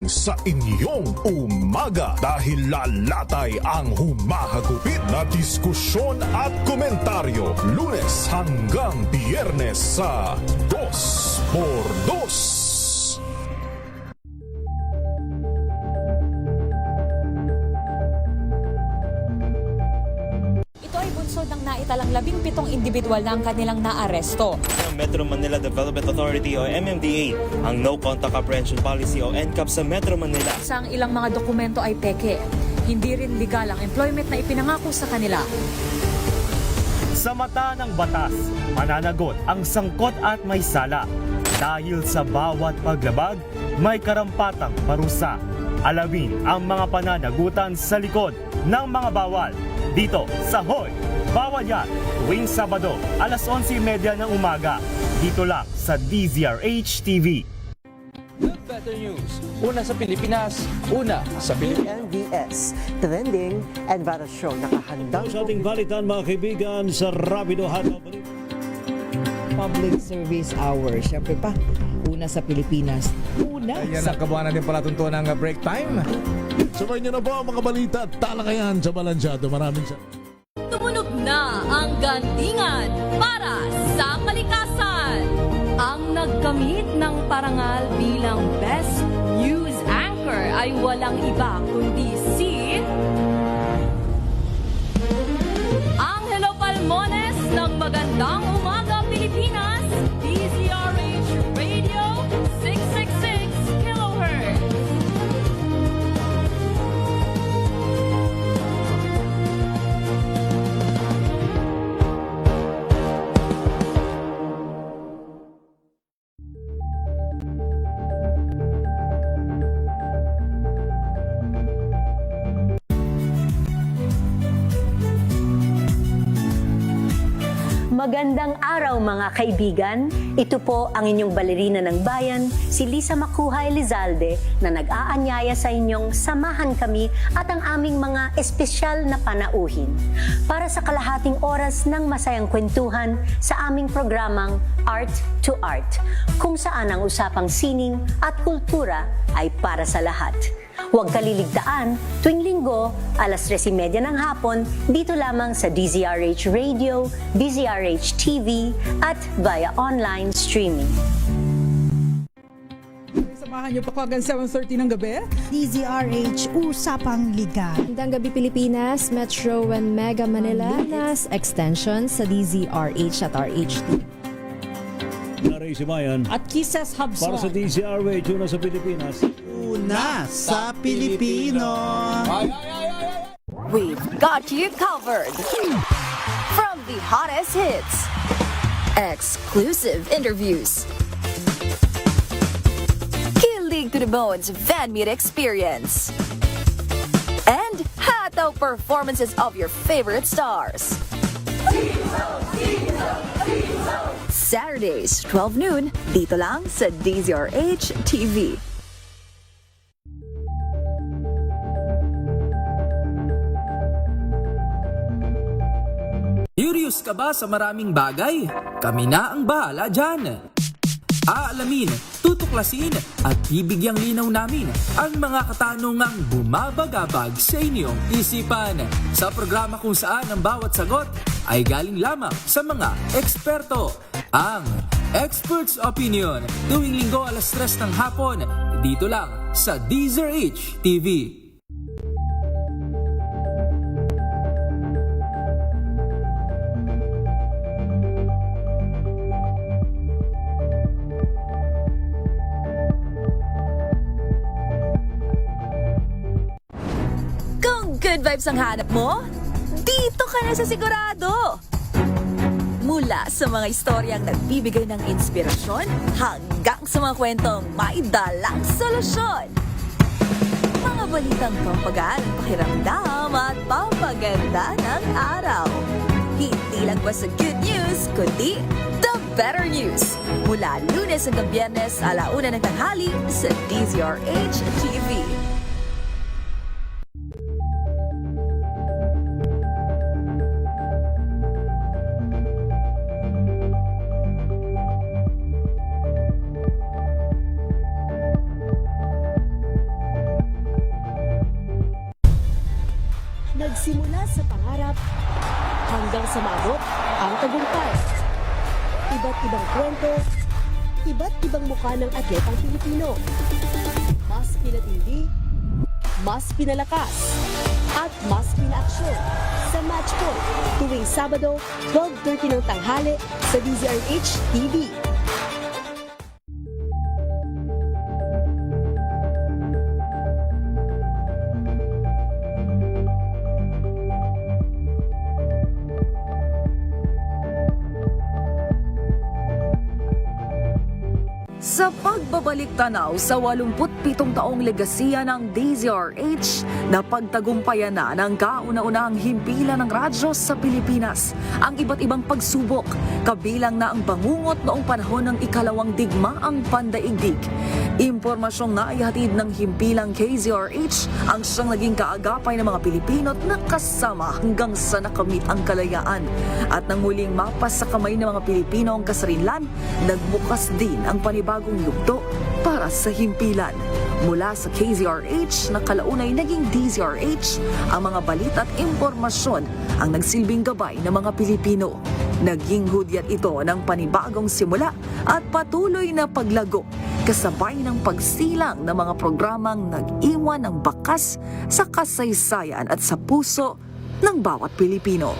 sa inyong umaga dahil lalatay ang humahagupit na diskusyon at komentaryo Lunes hanggang Biyernes sa 2x2. Ng naitalang 17 individual na ang kanilang naaresto. Metro Manila Development Authority o MMDA ang No Contact Apprehension Policy o NCAP sa Metro Manila. Ang ilang mga dokumento ay peke. Hindi rin legal ang employment na ipinangako sa kanila. Sa mata ng batas, mananagot ang sangkot at may sala. Dahil sa bawat paglabag, may karampatang parusa. Alamin ang mga pananagutan sa likod ng mga bawal. Dito sa Hoy! Bawal Yan, tuwing Sabado, alas 11:30 ng umaga. Dito lang sa DZRH TV. Good Better News. Una sa Pilipinas, una sa Pilipinas. NBS, Trending and Viral Show. Nakahandang sa ating balitan mga kaibigan sa Rapido Hataw. Public Service Hour. Siyempre pa, una sa Pilipinas. Una Ayan sa... ang kabuhanan din pala tuntunan ng break time. Sabay niyo na po ang mga balita at talakayan sa Balansyado. Maraming salamat. Tumunog na ang gandingan para sa kalikasan. Ang nagkamit ng parangal bilang Best News Anchor ay walang iba kundi si Angelo Palmones ng Magandang Umaga Pilipinas, DZRH Radio 666 kHz. Magandang araw mga kaibigan. Ito po ang inyong balerina ng bayan, si Lisa Macuha Elizalde na nag-aanyaya sa inyong samahan kami at ang aming mga espesyal na panauhin para sa kalahating oras ng masayang kwentuhan sa aming programang Art to Art, kung saan ang usapang sining at kultura ay para sa lahat. Huwag kaliligtaan, tuwing linggo, alas 3:30 ng hapon, dito lamang sa DZRH Radio, DZRH TV, at via online streaming. Samahan niyo pa hanggang 7:30 ng gabi. DZRH Usapang Liga. Magandang gabi Pilipinas, Metro and Mega Manila, nas extension sa DZRH at RHD. Ray Simayan At Kisses Hubson. para sa DZRH, una sa Pilipinas. Una sa Pilipino. We've got you covered. From the hottest hits, exclusive interviews, kilig to the bones fan meet experience, and hataw performances of your favorite stars. Saturdays, 12 noon, dito lang sa DZRH TV. Curious ka ba sa maraming bagay? Kami na ang bahala dyan. Aalamin, tutuklasin at bibigyang linaw namin ang mga katanungang bumabagabag sa inyong isipan. Sa programa kung saan ang bawat sagot ay galing lamang sa mga eksperto. Ang Expert's Opinion, tuwing linggo alas 3 ng hapon, dito lang sa DZRH TV. Good vibes ang hanap mo? Dito ka na sa sigurado! Mula sa mga istoryang nagbibigay ng inspirasyon hanggang sa mga kwentong may dalang solusyon. Mga balitang pampagaan ang pakiramdam at pampaganda ng araw. Hindi lang ba sa good news, kundi the better news. Mula Lunes hanggang Biyernes, 1:00 ng tanghali sa DZRH TV. Nagsimula sa pangarap hanggang sa maabot ang tagumpay. Iba't ibang kwento, iba't ibang mukha ng atletang Pilipino. Mas pinatindi, mas pinalakas, at mas pinaaksyon sa Match Point tuwing Sabado, 12:30 ng tanghali sa DZRH TV. Sa pagbabalik tanaw sa 87 taong legasiya ng DZRH, napagtagumpayan na ng kauna-unahang himpilan ng radyo sa Pilipinas ang iba't ibang pagsubok, kabilang na ang bangungot noong panahon ng ikalawang digmaang pandaigdig. Impormasyong naihatid ng himpilang KZRH ang siyang naging kaagapay ng mga Pilipino at nakasama hanggang sa nakamit ang kalayaan. At nang muling mapas sa kamay ng mga Pilipino ang kasarinlan, nagbukas din ang panibagong yugto para sa himpilan. Mula sa KZRH na kalaunay naging DZRH, ang mga balita at impormasyon ang nagsilbing gabay ng mga Pilipino. Naging hudyat ito ng panibagong simula at patuloy na paglago, kasabay ng pagsilang ng mga programang nag-iwan ng bakas sa kasaysayan at sa puso ng bawat Pilipino.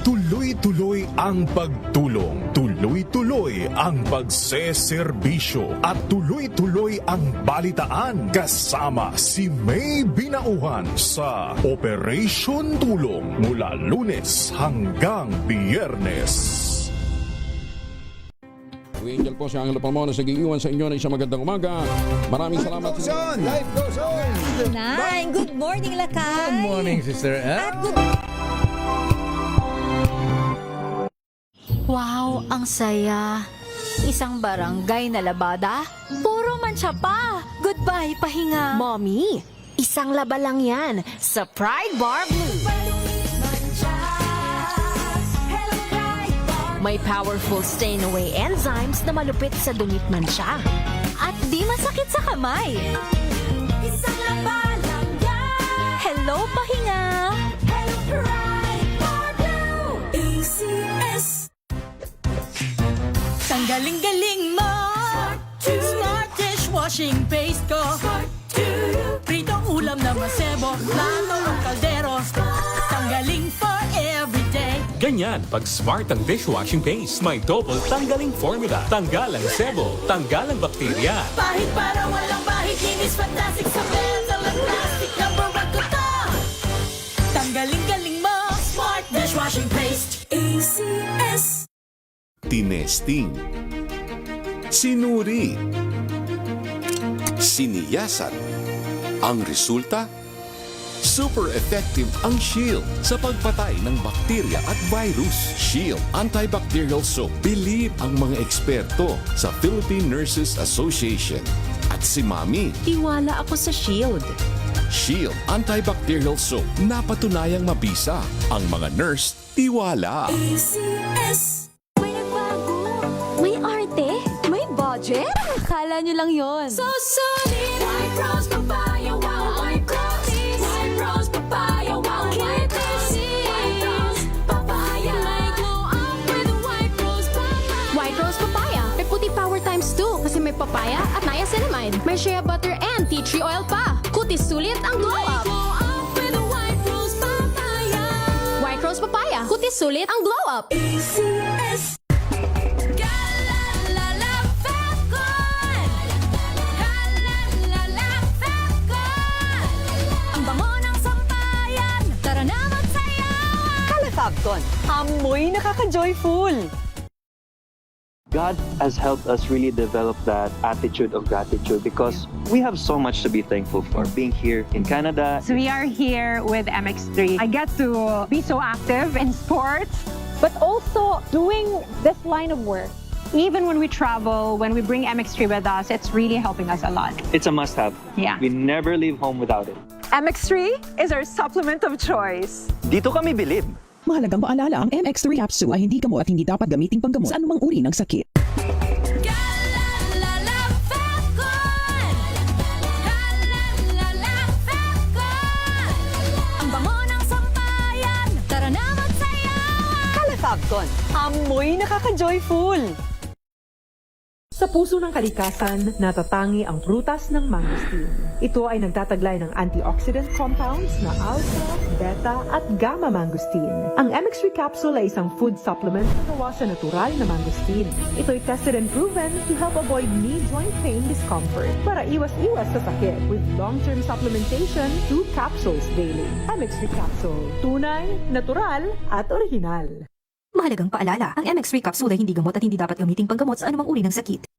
Tuloy-tuloy ang pagtulong, tuloy-tuloy ang pagseserbisyo at tuloy-tuloy ang balitaan kasama si May Binauhan sa Operation Tulong mula Lunes hanggang Biyernes. Angel po si Angelo Palmona sa gigiwan sa inyo na isang magandang umaga. Maraming salamat. Life goes on! Good morning, Lakay! Good morning, Sister Ann. Wow, ang saya. Isang barangay na labada, puro mancha pa. Goodbye, pahinga. Mommy, isang laba lang yan sa Pride Bar Blue. May powerful stain-away enzymes na malupit sa dumit mancha. At di masakit sa kamay. Isang laba lang yan. Hello, pahinga. Hello, Pride Bar Blue. ACS. Galing-galing mo, Smart dishwashing paste ko, pritong ulam na masebo, plato ng kaldero, tanggaling for everyday. Ganyan, pag Smart ang dishwashing paste, may double tanggaling formula. Tanggalang sebo, tanggalang bakterya. Pahit para walang bahid, linis fantastic sa metal at plastic, number one ko to. Tanggaling-galing mo, Smart dishwashing paste. ACS. Tinesting, sinuri, siniyasan. Ang resulta? Super effective ang Shield sa pagpatay ng bakterya at virus. Shield Antibacterial Soap. Believe ang mga eksperto sa Philippine Nurses Association. At si Mami. Tiwala ako sa Shield. Shield Antibacterial Soap. Napatunayang mabisa. Ang mga nurse, tiwala. ACS. May arte? May budget? Akala nyo lang yon. So solid. White Rose Papaya, wow, White Rose. White Rose Papaya, wow, White Rose. White Rose Papaya. May glow up with White Rose Papaya. White Rose Papaya. May puti power times 2 kasi may papaya at niacinamide. May shea butter and tea tree oil pa. Kutis sulit ang glow up. Glow up with White Rose Papaya. White Rose Papaya. Kutis sulit ang glow up. ACS. Fabcon, amoy nakaka-joyful. God has helped us really develop that attitude of gratitude because we have so much to be thankful for. Being here in Canada. So we are here with MX3. I get to be so active in sports, but also doing this line of work. Even when we travel, when we bring MX3 with us, it's really helping us a lot. It's a must-have. Yeah. We never leave home without it. MX3 is our supplement of choice. Dito kami bilib. Mahalagang paalala, ang MX3 capsule ay hindi gamot at hindi dapat gamiting panggamot sa anumang uri ng sakit. Ang bango ng sampayan, tara na magsayawan! Calafabcon, amoy nakaka-joyful! Sa puso ng kalikasan, natatangi ang prutas ng mangosteen. Ito ay nagtataglay ng antioxidant compounds na alpha, beta at gamma mangosteen. Ang MX3 capsule ay isang food supplement na gawa sa natural na mangosteen. Ito ay tested and proven to help avoid knee joint pain discomfort para iwas-iwas sa sakit with long-term supplementation 2 capsules daily. MX3 capsule, tunay, natural at original. Mahalagang paalala, ang MX3 capsule ay hindi gamot at hindi dapat gamiting panggamot sa anumang uri ng sakit.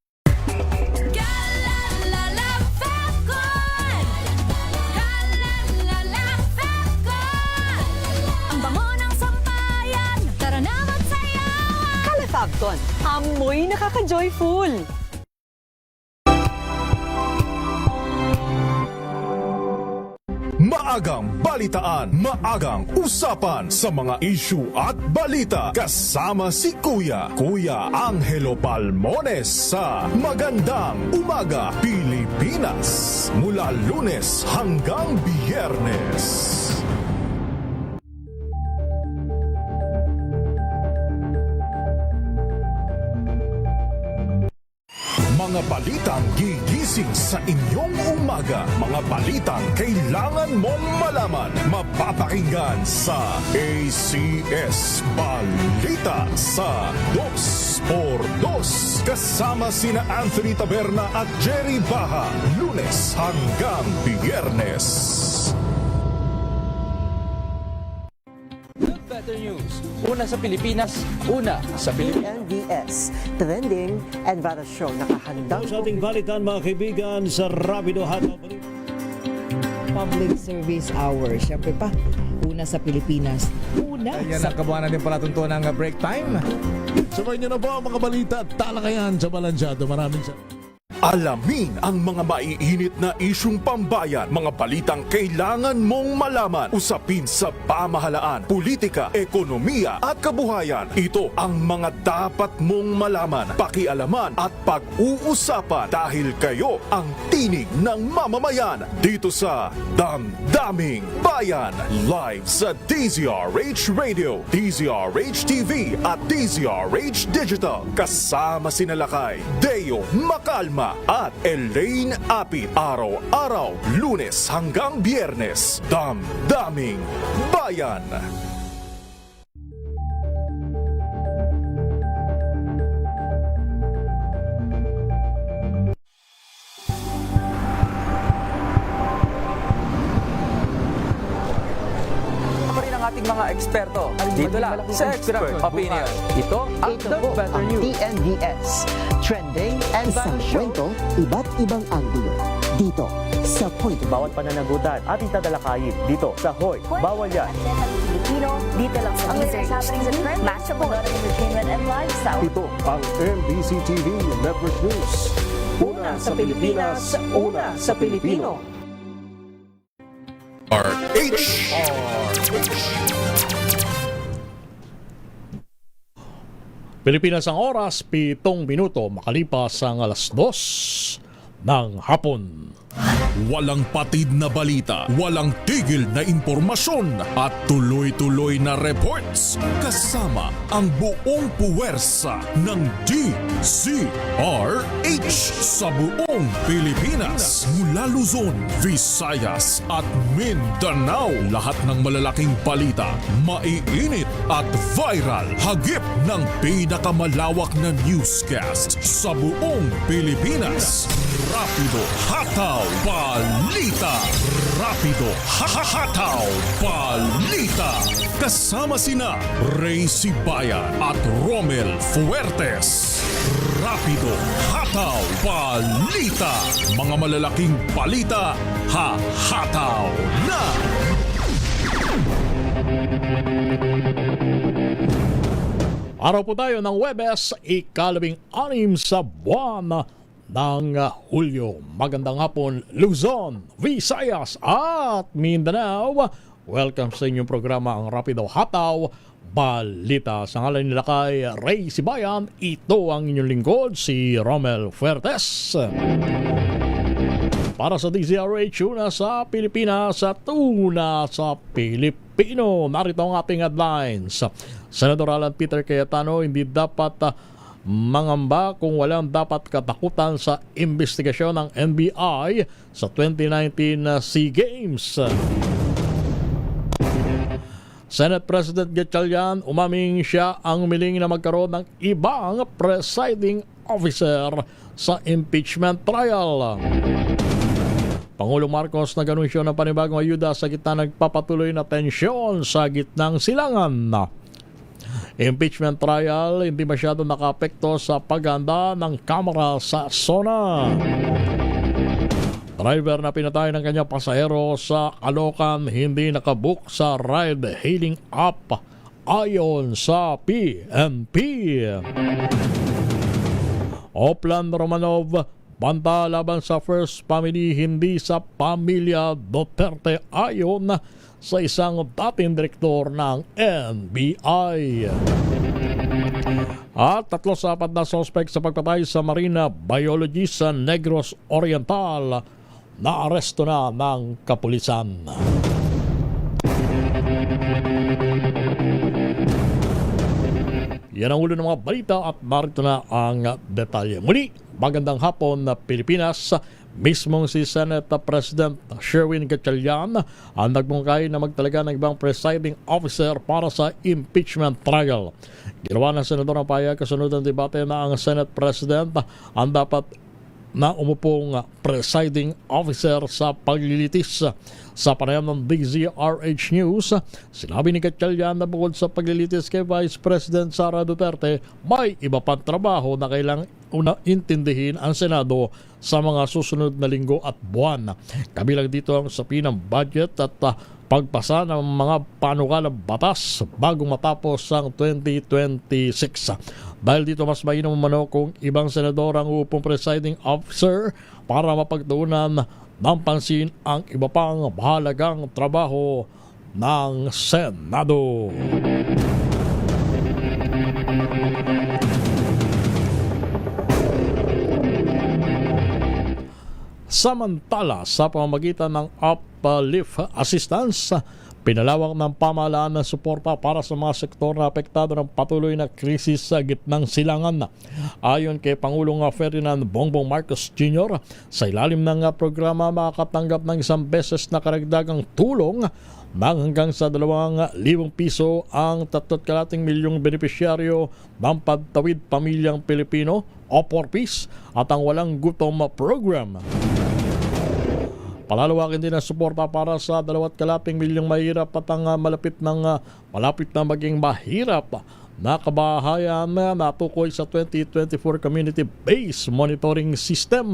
Ang bango ng sampayan, tara na magsayawan! Calafabcon, amoy nakaka-joyful! Maagang balitaan, maagang usapan sa mga issue at balita. Kasama si Kuya Angelo Palmones sa Magandang Umaga Pilipinas. Mula Lunes hanggang Biyernes. Mga balitang gigising sa inyong umaga. Mga balitang kailangan mong malaman. Mapapakinggan sa ACS Balita sa 2x2. Kasama sina Anthony Taberna at Jerry Baha. Lunes hanggang Biyernes. Better News. Una sa Pilipinas, una sa Pilipinas. NBS, trending and Vara Show. Nakahandang Sa ating balitan mga kaibigan sa Rapido Hataw. Public Service Hour. Siyempre pa, una sa Pilipinas. Una Yan ang kabuhanan din pala tuntunan ng break time. Sabay niyo na po ang mga balita at talakayan sa Balansyado. Maraming alamin ang mga maiinit na isyung pambayan, mga balitang kailangan mong malaman, usapin sa pamahalaan, politika, ekonomiya at kabuhayan. Ito ang mga dapat mong malaman, pakialaman at pag-uusapan dahil kayo ang tinig ng mamamayan dito sa Damdaming Bayan. Live sa DZRH Radio, DZRH TV at DZRH Digital. Kasama sina Lakay, Deo Macalma at Elaine Apit. Araw-araw, Lunes hanggang Biyernes. Damdaming Bayan. Ating mga eksperto. Dito lang sa Expert Opinion. Ito ang The Better News. TNVS, trending and Vara Show. Iba't ibang anggulo. Dito sa Point. Bawat pananagutan ating tatalakayin dito sa Hoy. Bawal yan. Pilipino, dito lang sa music, matchable entertainment and lifestyle. Ito ang MBC TV Network News. Una sa Pilipinas, una sa Pilipino. RH. Pilipinas ang oras, 7 minuto makalipas ang alas 2 ng hapon. Walang patid na balita, walang tigil na impormasyon at tuloy-tuloy na reports kasama ang buong puwersa ng DZRH sa buong Pilipinas. Mula Luzon, Visayas at Mindanao, lahat ng malalaking balita, maiinit at viral. Hagip ng pinakamalawak na newscast sa buong Pilipinas. Rapido Hataw Balita. Rapido Hataw Balita. Kasama sina Ray Sibayan at Romel Fuertes. Rapido Hataw Balita. Mga malalaking balita, hahataw na! Araw po tayo ng Webes, 16 sa buwan ng Hulyo. Magandang hapon, Luzon, Visayas at Mindanao. Welcome sa inyong programa ang Rapido Hataw Balita. Sa ngalan nila kay Ray Sibayan, ito ang inyong lingkod, si Romel Fuertes. Para sa DZRH, una sa Pilipinas at una sa Pilipino. Narito ang ating headlines. Senador Alan Peter Cayetano, hindi dapat mangamba kung walang dapat katakutan sa investigasyon ng NBI sa 2019 SEA Games. Senate President Gatchalian, umaming siya ang miling na magkaroon ng ibang presiding officer sa impeachment trial. Pangulong Marcos nag-anunsyo ng panibagong ayuda sa gitna nagpapatuloy na tensyon sa gitnang silangan. Impeachment trial, hindi masyado nakaapekto sa paghanda ng Kamara sa SONA. Driver na pinatay ng kanyang pasahero sa Caloocan hindi nakabook sa ride-hailing app ayon sa PNP. Oplan Romanov, banta laban sa First Family, hindi sa pamilya Duterte ayon sa isang dating direktor ng NBI. At 3 sa 4 na suspect sa pagpatay sa marine biologist sa Negros Oriental na aresto na ng kapulisan. Yan ang ulo ng mga balita at narito na ang detalye. Muli, magandang hapon na Pilipinas. Mismong si Senate President Sherwin Gatchalian ang nagmungkay na magtalaga ng ibang presiding officer para sa impeachment trial. Ginawa ng Senador ng payag kasunod ng debate na ang Senate President ang dapat na umupong presiding officer sa paglilitis. Sa panayam ng DZRH News, sinabi ni Gatchalian na bukod sa paglilitis kay Vice President Sara Duterte, may iba pang trabaho na kailang intindihin ang Senado sa mga susunod na linggo at buwan. Kabilang dito ang sapi ng budget at pagpasa ng mga panukalang batas bago matapos ang 2026. Dahil dito mas mainam umano kung ibang senador ang upong presiding officer para mapagtuunan ng pansin ang iba pang mahalagang trabaho ng Senado. Samantala, sa pamamagitan ng uplift assistance, pinalawak ng pamahalaan ng suporta para sa mga sektor na apektado ng patuloy na krisis sa gitnang silangan. Ayon kay Pangulong Ferdinand Bongbong Marcos Jr., sa ilalim ng programa makakatanggap ng 1 beses na karagdagang tulong ng hanggang sa 2,000 piso ang 3.2 milyong benepisyaryo ng Pagtawid Pamilyang Pilipino o PORPIS at ang Walang Gutom program. Palalawakin din ang suporta para sa 2.2 milyong mahirap at ang malapit na maging mahirap na kabahayan na natukoy sa 2024 Community-Based Monitoring System.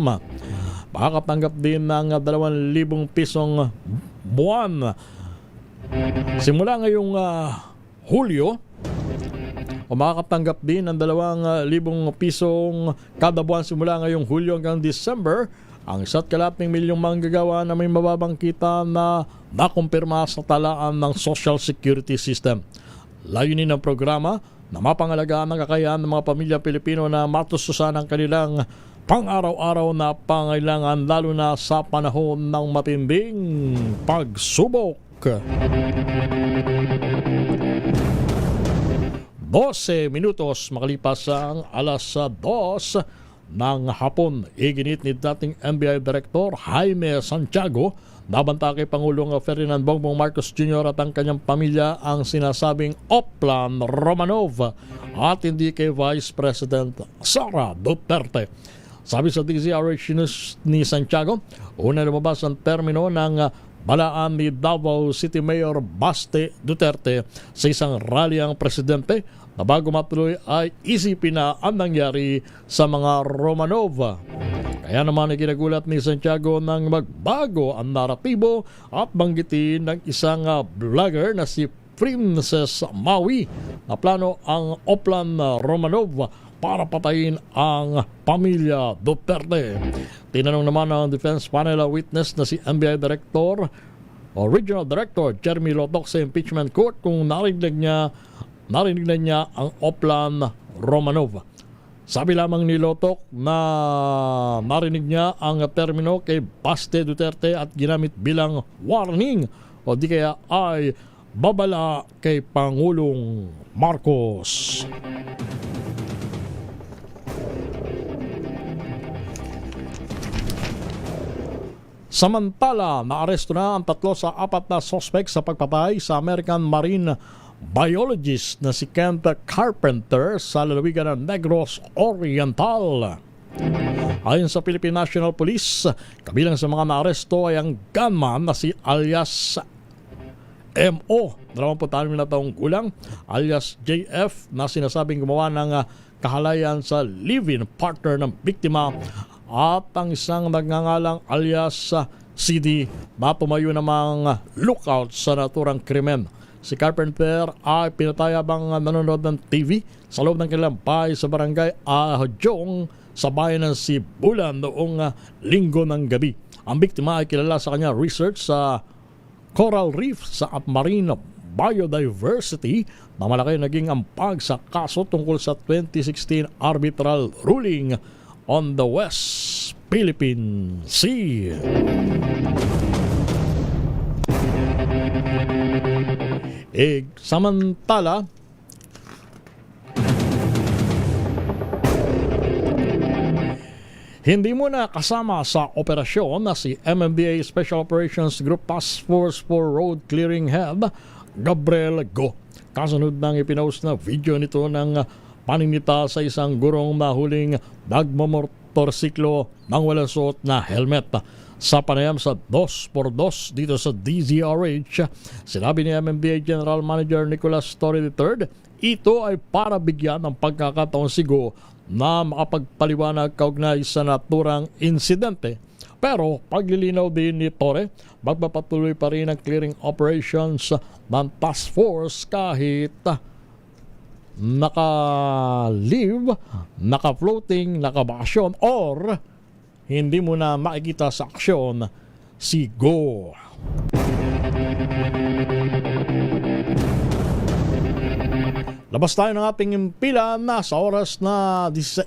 Makakatanggap din ng 2,000 pisong buwan simula ngayong Hulyo, o makakatanggap din ng 2,000 pisong kada buwan simula ngayong Hulyo hanggang December ang 1.2 milyong manggagawa na may mababang kita na nakumpirma sa talaan ng Social Security System. Layunin ng programa na mapangalagaan ang kakayahan ng mga pamilya Pilipino na matustusan ang kanilang pang-araw-araw na pangailangan lalo na sa panahon ng matinding pagsubok. 12 minutos makalipas ang alas 2 ng hapon. Iginit ni dating NBI Director Jaime Santiago na banta kay Pangulong Ferdinand Bongbong Marcos Jr. at ang kanyang pamilya ang sinasabing Oplan Romanov at hindi kay Vice President Sara Duterte. Sabi sa DZRH News ni Santiago, una lumabas ang termino ng balaan ni Davao City Mayor Baste Duterte sa isang rally ang presidente na bago matuloy ay isipin na ang nangyari sa mga Romanov. Kaya naman ay ginagulat ni Santiago nang magbago ang naratibo at banggitin ng isang vlogger na si Princess Maui na plano ang Oplan Romanov para patayin ang pamilya Duterte. Tinanong naman ng defense panel witness na si NBI Director Regional Director Jeremy Lotok sa impeachment court kung narinig na niya ang Oplan Romanov. Sabi lamang ni Lotok na narinig niya ang termino kay Baste Duterte at ginamit bilang warning o di kaya ay babala kay Pangulong Marcos. Samantala, naaresto na ang 3 sa 4 na suspect sa pagpatay sa American Marine biologist na si Kent Carpenter sa lalawigan ng Negros Oriental. Ayon sa Philippine National Police, kabilang sa mga naaresto ay ang gunman na si alias M.O. 26 na taong gulang, alias J.F. na sinasabing gumawa ng kahalayan sa live-in partner ng biktima at ang isang nagngangalang alias CD na tumayo namang lookout sa naturang krimen. Si Carpenter ay pinatay habang nanonood ng TV sa loob ng kanilang bahay sa barangay Ahjong sa bayan ng Sibulan noong linggo ng gabi. Ang biktima ay kilala sa kanya research sa coral reef sa at marine biodiversity na malaki naging ampag sa kaso tungkol sa 2016 arbitral ruling on the West Philippine Sea. Samantala, hindi muna kasama sa operasyon na si MMDA Special Operations Group Task Force for Road Clearing Head Gabriel Go. Kasunod ng ipinost na video nito ng paninita sa isang gurong nahuling nagmamotorsiklo nang walang suot na helmet. Sa panayam sa 2x2 dito sa DZRH, sinabi ni MMDA General Manager Nicolas Torre III, ito ay para bigyan ng pagkakataon si Go na makapagpaliwanag kaugnay sa naturang insidente. Pero paglilinaw din ni Torre, magpapatuloy pa rin ang clearing operations ng task force kahit naka-leave, naka-floating, naka-bakasyon or hindi mo na makikita sa aksyon si Go. Labas tayo ng ating impila na sa oras na 16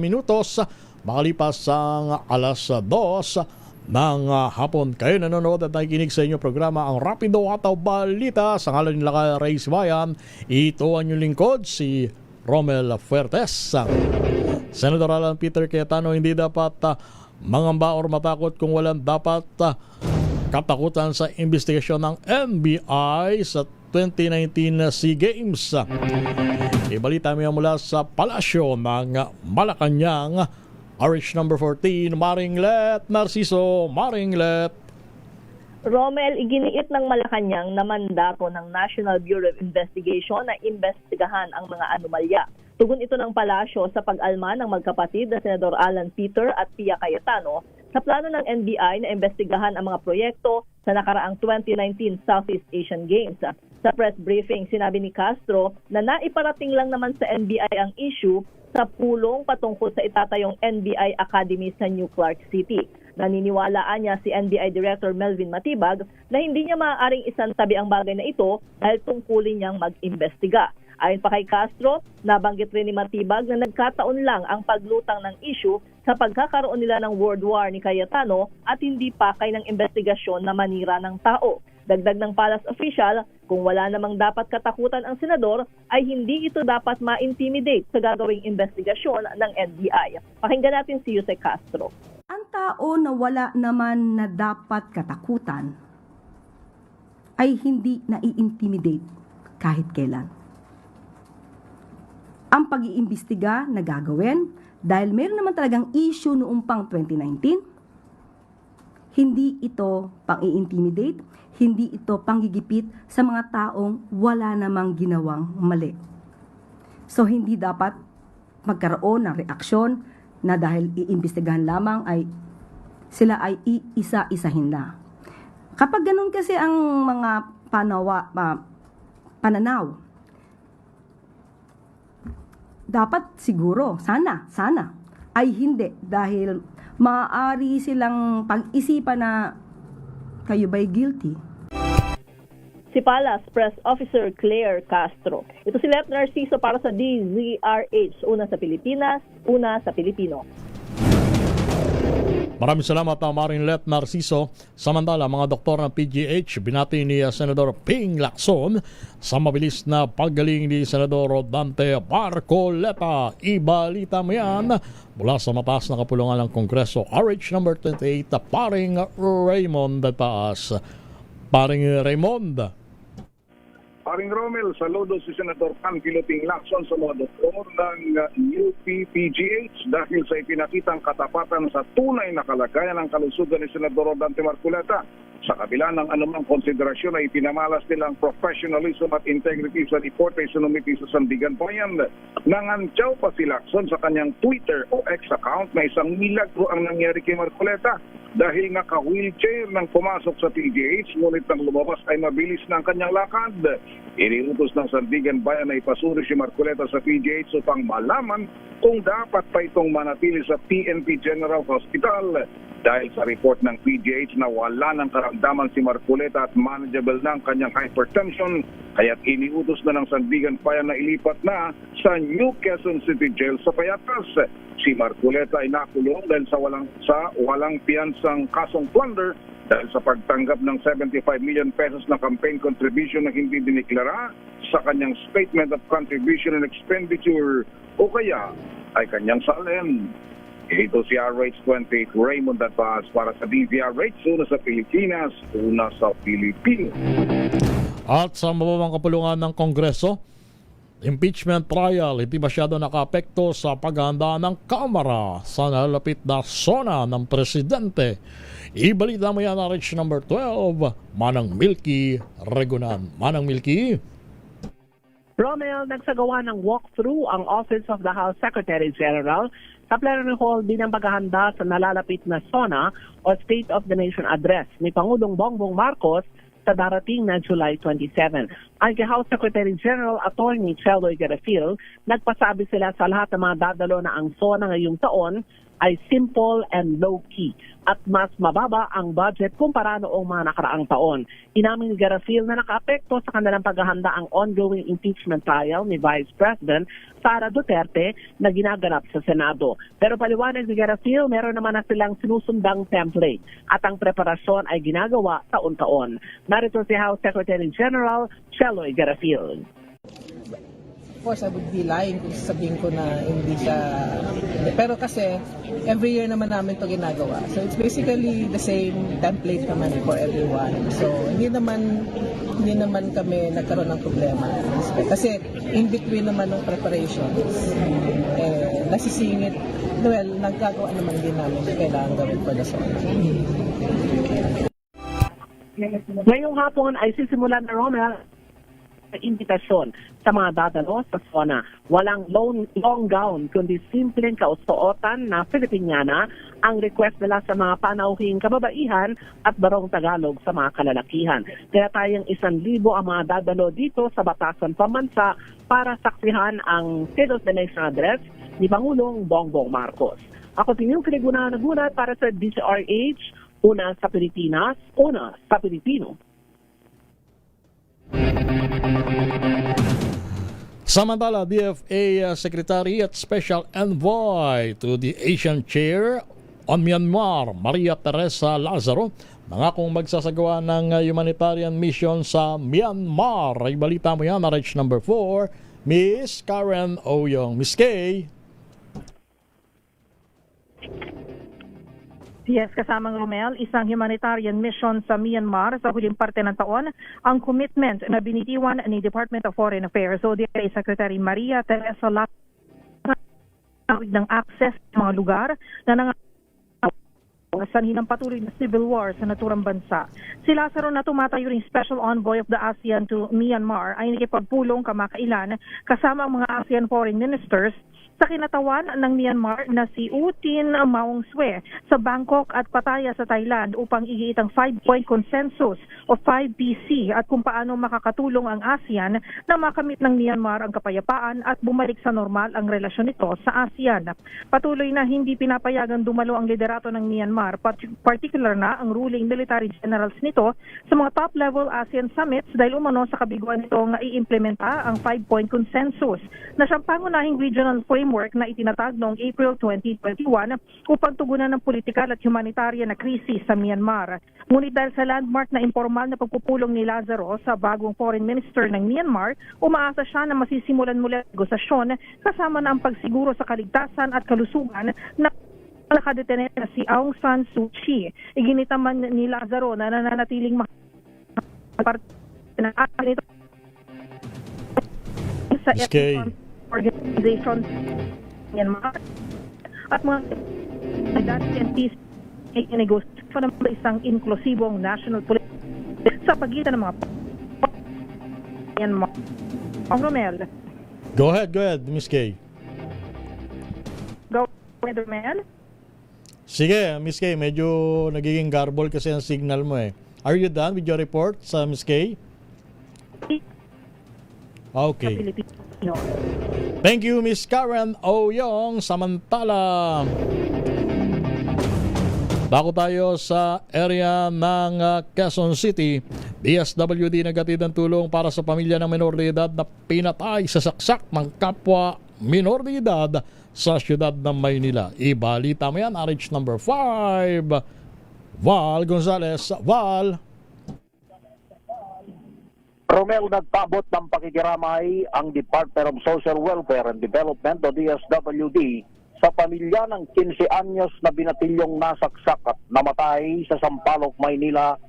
minutos makalipas ang alas 2 ng hapon. Kayo nanonood at nakikinig sa inyong programa ang Rapido Ataw Balita sa ngalan nila kay Ray Sibayan. Ito ang inyong lingkod, si Romel Fuertes. Senator Alan Peter Cayetano, hindi dapat mangamba or matakot kung walang dapat katakutan sa investigasyon ng NBI sa 2019 SEA Games. Ibalita mo mula sa palasyo ng Malacanang, RH number 14, Maringlet Narciso. Maringlet. Romel, iginiit ng Malacanang na mandato ng National Bureau of Investigation na imbestigahan ang mga anomalya. Tugon ito ng palasyo sa pag-alma ng magkapatid na Senador Alan Peter at Pia Cayetano sa plano ng NBI na imbestigahan ang mga proyekto sa nakaraang 2019 Southeast Asian Games. Sa press briefing, sinabi ni Castro na naiparating lang naman sa NBI ang issue sa pulong patungkol sa itatayong NBI Academy sa New Clark City. Naniniwalaan niya si NBI Director Melvin Matibag na hindi niya maaaring isantabi ang bagay na ito dahil tungkulin niyang mag-imbestiga. Ayon pa kay Castro, nabanggit rin ni Matibag na nagkataon lang ang paglutang ng issue sa pagkakaroon nila ng World War ni Cayetano at hindi pakay ng investigasyon na manira ng tao. Dagdag ng palace official, kung wala namang dapat katakutan ang senador, ay hindi ito dapat ma-intimidate sa gagawing investigasyon ng NBI. Pakinggan natin si Jose Castro. Ang tao na wala naman na dapat katakutan ay hindi nai-intimidate kahit kailan. Ang pag-iimbestiga na gagawin dahil meron naman talagang issue noong pang 2019, hindi ito pang-i-intimidate, hindi ito panggigipit sa mga taong wala namang ginawang mali. So hindi dapat magkaroon ng reaksyon na dahil iimbestigahan lamang ay sila ay iisa-isahin na. Kapag ganun kasi ang mga pananaw, dapat siguro, sana, ay hindi dahil maaari silang pag-isipan na kayo ba'y guilty? si Palace Press Officer Claire Castro. Ito si Lep Narciso para sa DZRH, una sa Pilipinas, una sa Pilipino. Maraming salamat Maring Let Narciso. Samantala, mga doktor ng PGH, binati ni Senador Ping Lacson sa mabilis na paggaling ni Senador Dante Marcoleta. Ibalita mo yan mula sa mataas na kapulungan ng Kongreso, RH number 28, Paring Raymond Taas. Paring Raymond. Paring Romel, saludo si Senator Pangkilo Ping Lacson sa mga doktor ng UP-PGH dahil sa ipinakitang katapatan sa tunay na kalagayan ng kalusugan ni Senador Dante Marcoleta. Sa kabila ng anumang konsiderasyon ay pinamalas nila ang professionalism at integrity sa report ay sumiti sa Sandigan Bayan. Nangantyaw pa si Lacson sa kanyang Twitter o X account na isang milagro ang nangyari kay Marcoleta dahil nga ka-wheelchair nang pumasok sa PGH, ngunit nang lumabas ay mabilis na ang kanyang lakad. Iniutos ng Sandigan Bayan na ipasuri si Marcoleta sa PGH upang malaman kung dapat pa itong manatili sa PNP General Hospital. Dahil sa report ng PGH na wala ng karamdaman si Marcoleta at manageable na ang kanyang hypertension, kaya't iniutos na ng Sandigan Bayan na ilipat na sa New Quezon City Jail sa Payatas. Si Marcoleta ay nakulong dahil sa walang piyansang kasong plunder dahil sa pagtanggap ng 75 million pesos na campaign contribution na hindi diniklara sa kanyang Statement of Contribution and Expenditure o kaya ay kanyang salin. Ito si RH28 Raymond Taas para sa DZRH, una sa Pilipinas, una sa Pilipino. At sa mababang kapulungan ng Kongreso, impeachment trial hindi masyado nakaapekto sa paghahanda ng Kamara sa nalalapit na SONA ng Presidente. Ibalita mo yan RH number 12, Manang Milky Regunan. Manang Milky. Romel, nagsagawa ng walkthrough ang Office of the House Secretary General sa plenary hall din ang paghahanda sa nalalapit na SONA o State of the Nation Address ni Pangulong Bongbong Marcos sa darating na July 27. Ang House Secretary General Attorney Cheloy Garafil, nagpasabi sila sa lahat ng mga dadalo na ang SONA ngayong taon ay simple and low-key at mas mababa ang budget kumpara noong mga nakaraang taon. Inamin ni Garafil na nakaapekto sa kanilang paghahanda ang ongoing impeachment trial ni Vice President Sara Duterte na ginaganap sa Senado. Pero paliwanag ni Garafil, meron naman na silang sinusundang template at ang preparasyon ay ginagawa taon-taon. Narito si House Secretary General Cheloy Garafil. Of course, I would be lying kung sabihin ko na hindi siya. Pero kasi, every year naman namin ito ginagawa. So, it's basically the same template naman for everyone. So, hindi naman kami nagkaroon ng problema. Kasi, in between naman ng preparations, nasisingit, well, nagkagawa naman din namin kailangan gawin for the song. Ngayong hapon ay sisimulan na Romel imbitasyon sa mga dadalo sa SONA. Walang long gown, kundi simpleng kausuotan na Filipiniana ang request nila sa mga panauhing kababaihan at barong Tagalog sa mga kalalakihan. Kaya tayong 1,000 ang mga dadalo dito sa Batasan Pambansa para saksihan ang State of the Nation Address ni Pangulong Bongbong Marcos. Ako si Milky Regunan nagulat para sa DZRH, una sa Pilipinas, una sa Pilipino. Samantala, DFA Secretary at Special Envoy to the Asian Chair on Myanmar, Maria Teresa Lazaro, nangakong magsasagawa ng humanitarian mission sa Myanmar. Ay balita mo yan, RH number 4, Miss Karen Oyong. Miss Kay. Yes, kasamang Romel, isang humanitarian mission sa Myanmar sa huling parte ng taon ang commitment na binitiwan ni Department of Foreign Affairs o DFA Secretary Maria Teresa Lazaro ng access sa mga lugar na sanhi ng patuloy na civil war sa naturang bansa. Si Lazaro na tumatayo ring Special Envoy of the ASEAN to Myanmar ay nakipagpulong kamakailan kasama ang mga ASEAN Foreign Ministers sa kinatawan ng Myanmar na si U Tin Maung Swe sa Bangkok at Pattaya sa Thailand upang igiit ang 5-point consensus o 5PC at kung paano makakatulong ang ASEAN na makamit ng Myanmar ang kapayapaan at bumalik sa normal ang relasyon nito sa ASEAN. Patuloy na hindi pinapayagang dumalo ang liderato ng Myanmar Myanmar, particular na ang ruling military generals nito sa mga top-level ASEAN summits dahil umano sa kabiguan nitong i-implementa ang 5-point consensus na siyang pangunahing regional framework na itinatag noong April 2021 upang tugunan ng politikal at humanitarian na krisis sa Myanmar. Ngunit dahil sa landmark na informal na pagpupulong ni Lazaro sa bagong foreign minister ng Myanmar, umaasa siya na masisimulan muli ang negosasyon kasama na ang pagsiguro sa kaligtasan at kalusugan na nakadetene na si Aung San Suu Kyi. Iginitaman ni Lazaro na nananatiling sa organization Myanmar at mga NPC i-negosyo ng isang inklusibong national policy sa pagitan ng mga Myanmar. Romel. Go ahead, Miss Kay. Go ahead, Romel. Sige, Miss Kay, medyo nagiging garble kasi ang signal mo eh. Are you done with your report sa Miss Kay? Okay. Thank you, Miss Karen Oyong. Samantala, bago tayo sa area ng Quezon City, DSWD nagatid ng tulong para sa pamilya ng menor de edad na pinatay sa saksak ng kapwa menor de edad sa siyudad ng Maynila. Ibalita mo yan, RH number 5, Val Gonzales. Val. Romel, nagpabot ng pakikiramay ang Department of Social Welfare and Development o DSWD sa pamilya ng 15 anyos na binatilyong nasaksak at namatay sa Sampaloc, Maynila.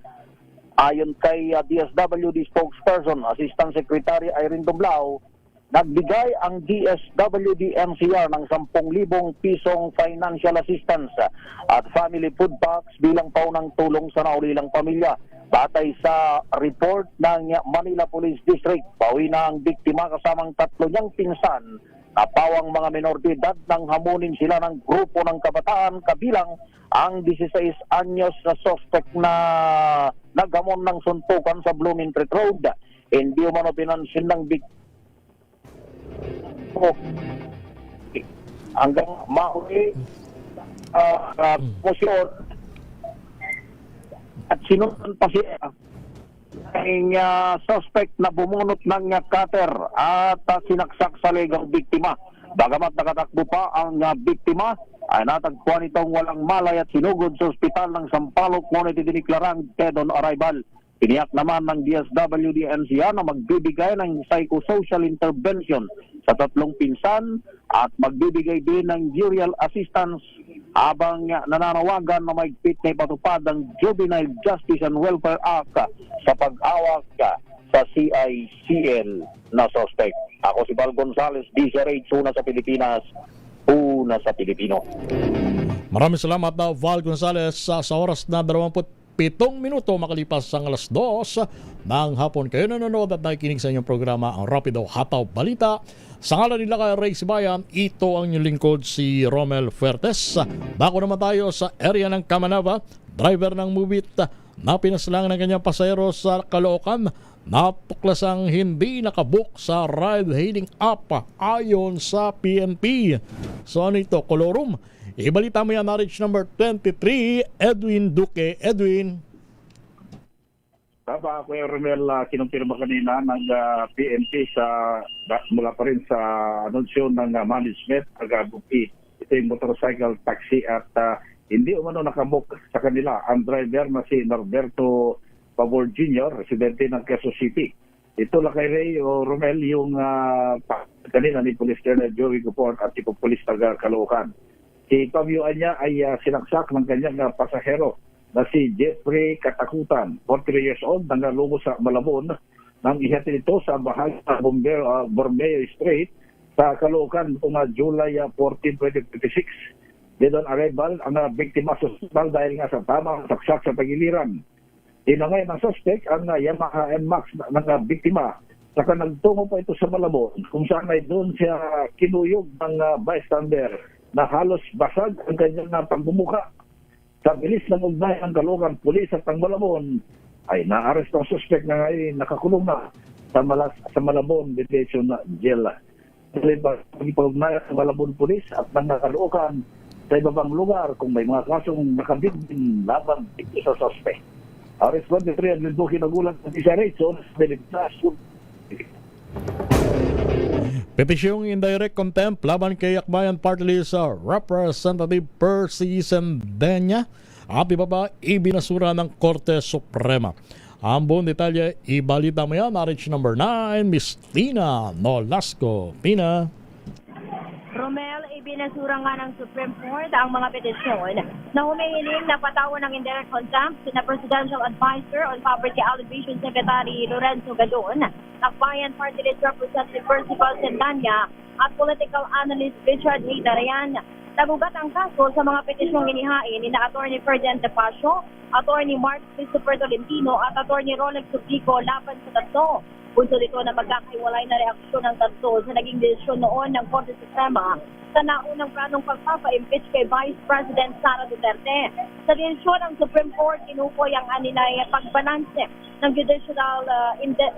Ayon kay DSWD spokesperson, Assistant Secretary Irene Dublao, nagbigay ang DSWD NCR ng 10,000 pisong financial assistance at family food packs bilang paunang tulong sa naulilang pamilya. Batay sa report ng Manila Police District, pauwi na ang biktima kasamang 3 niyang pinsan na pawang mga menor de edad nang hamunin sila ng grupo ng kabataan kabilang ang 16 anyos na suspect na naghamon ng suntukan sa Bloomingtreet Road. Hindi umano pinansin ng biktima hanggang mauli posyon at sinundan pa siya ang suspect na bumunot ng cutter at sinaksak sa legang biktima. Bagamat nakatakbo pa ang biktima, ay natagpuan itong walang malay at sinugod sa ospital ng Sampaloc, ngunit idiniklarang dead on arrival. Tiniyak naman ng DSWD NCR na magbibigay ng psychosocial intervention sa 3 pinsan at magbibigay din ng burial assistance habang nananawagan na mahigpit na ipatupad ang Juvenile Justice and Welfare Act sa pag-awak sa CICL na suspect. Ako si Val Gonzales, DZRH, una sa Pilipinas, una sa Pilipino. Maraming salamat na Val Gonzales sa oras na 27 minuto makalipas ang alas 2 ng hapon. Kayo nanonood at nakikinig sa inyong programa ang Rapido Hataw Balita. Sa ngalan nila kay Ray Sibayan, ito ang inyong lingkod si Romel Fuertes. Dako naman tayo sa area ng Kamanava. Driver ng Movit na pinaslang ng kanyang pasahero sa Caloocan, natuklasang hindi nakabook sa ride-hailing app ayon sa PNP. So ano ito? Colorum. Ibalita mo yan, RH number 23, Edwin Duque. Edwin. Tama, Kuya Romel, kinumpirma kanina ng PNP mula pa rin sa anunsyo ng management Agabuki. Ito yung motorcycle taxi at hindi umano nakabook sa kanila ang driver na si Norberto Pavor Jr., residente ng Quezon City. Ito lang kay Ray o Romel yung kanina ni Police Colonel Joey Gupon at si Police taga Caloocan. Si pamiyuan niya ay sinaksak ng kanyang pasahero na si Jeffrey Katakutan, 43 years old, nangalungo sa Malabon, nang ihatid ito sa bahagi ng Borromeo Street sa Caloocan noong July 14, 2026. Dead on arrival, ang biktima sa hospital dahil nga sa tamang saksak sa pagiliran. Tinangay ng suspect ang Yamaha NMAX ng biktima. Saka nagtungo pa ito sa Malabon, kung saan ay doon siya kinuyog ng bystander na halos basag ang kanyang pagbumuka. Sa bilis ng ugnay ng Caloocan Police at ang Malabon, ay naaresto ang suspect na ngayon nakakulong na sa Malabon Detention Jail. Pag-ugnay ang Malabon Police at ng Caloocan sa iba pang lugar kung may mga kasong nakabit din laban dito sa suspect. RS-23 ang lindukin ng ulan sa Disarate sa oras Pilipinas. Petisyong indirect contempt laban kay Akbayan Party List Representative Percy Sendenya at iba pa ibinasura ng Korte Suprema. Ang buong detalye, ibalita mo yan, RH number 9, Miss Tina Nolasco. Tina. Romel, ibinasura nga ng Supreme Court ang mga petisyon na humihiling na patawan ng indirect contempt sina Presidential Advisor on Poverty Alleviation Secretary Lorenzo Gadon, Akbayan Party List Representative Percy Sendanya at Political Analyst Richard A. Darayan. Nagugat ang kaso sa mga petisyong inihain ni na Atty. Ferdinand De Pasio, Atty. Mark Christopher Tolentino at Atty. Rolex Subico laban sa tatlo. Punto dito na magkakaiwalay na reaksyon ng tatlo sa naging desisyon noon ng Korte Suprema sa naunang planong pagpapa-impeach kay Vice President Sara Duterte. Sa desisyon ng Supreme Court, tinukoy ang aninay pagbalanse ng judicial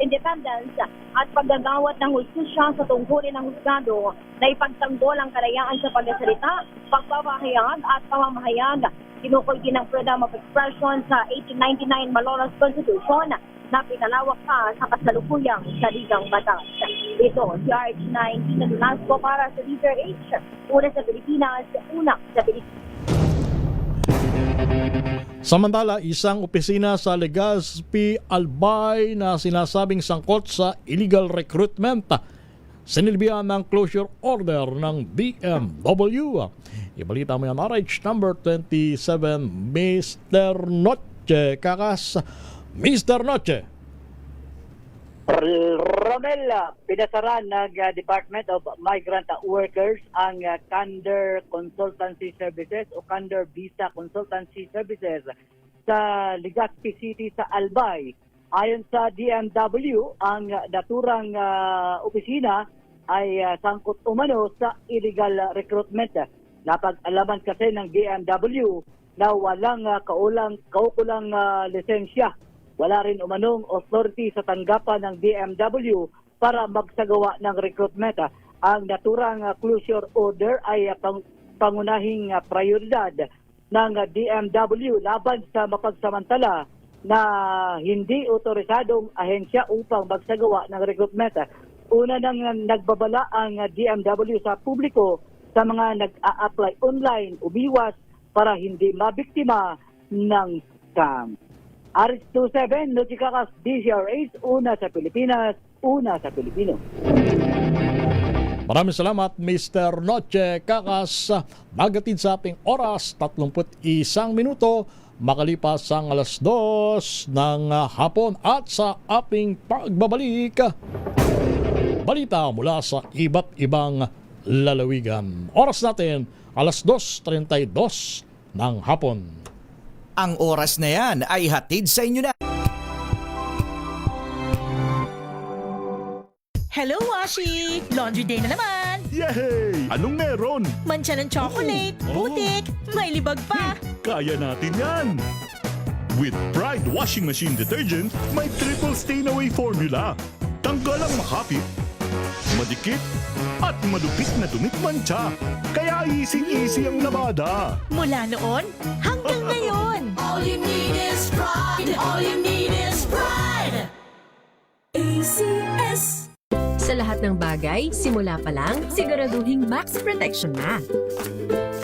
independence at paggagawat ng hustisya sa tungkulin ng husgado na ipagtanggol ang kalayaan sa pagsasalita, pagpapahayag at pamamahayag. Tinukoy din ang freedom of expression sa 1899 Malolos Constitution na pinalawak pa sa kasalukuyang saligang batas. Ito, si RH9 Tina Nolasco para sa Leader H. Una sa Pilipinas, una sa Pilipinas. Samantala, isang opisina sa Legazpi, Albay na sinasabing sangkot sa illegal recruitment sinilbihan ng closure order ng BMW. Ibalita mo yan, RH number 27, Mr. Noche. Kakas, Mr. Noche. Romel, pinasaran ng Department of Migrant Workers ang Candor Consultancy Services o Candor Visa Consultancy Services sa Legazpi City sa Albay. Ayon sa DMW, ang naturang opisina ay sangkot umano sa illegal recruitment. Napag-alaman kasi ng DMW na walang kaukulang lisensya. Wala rin umanong authority sa tanggapan ng DMW para magsagawa ng recruitment. Ang naturang closure order ay pangunahing prioridad ng DMW laban sa mapagsamantala na hindi otorisadong ahensya upang magsagawa ng recruitment. Una nang nagbabala ang DMW sa publiko sa mga nag-a-apply online, umiwas para hindi mabiktima ng scam. RH27, Nochikakas, DCRH, una sa Pilipinas, una sa Pilipino. Maraming salamat, Mr. Noche Kakas. Magatid sa ating oras, 31 minuto, makalipas ang alas 2 ng hapon at sa ating pagbabalik, balita mula sa iba't ibang lalawigan. Oras natin, alas 2:32 ng hapon. Ang oras na yan ay hatid sa inyo na. Hello, Washi! Laundry day na naman! Yay! Anong meron? Mancha ng chocolate, putik, may libag pa. Kaya natin yan! With Pride Washing Machine Detergent, may triple stain-away formula. Tanggal ang makapit, madikit, at madupit na dumikmancha. Kaya easy-easy ang labada. Mula noon hanggang ngayon. All you need is pride. All you need is pride. ACS. Sa lahat ng bagay, simula pa lang, siguraduhing max protection na.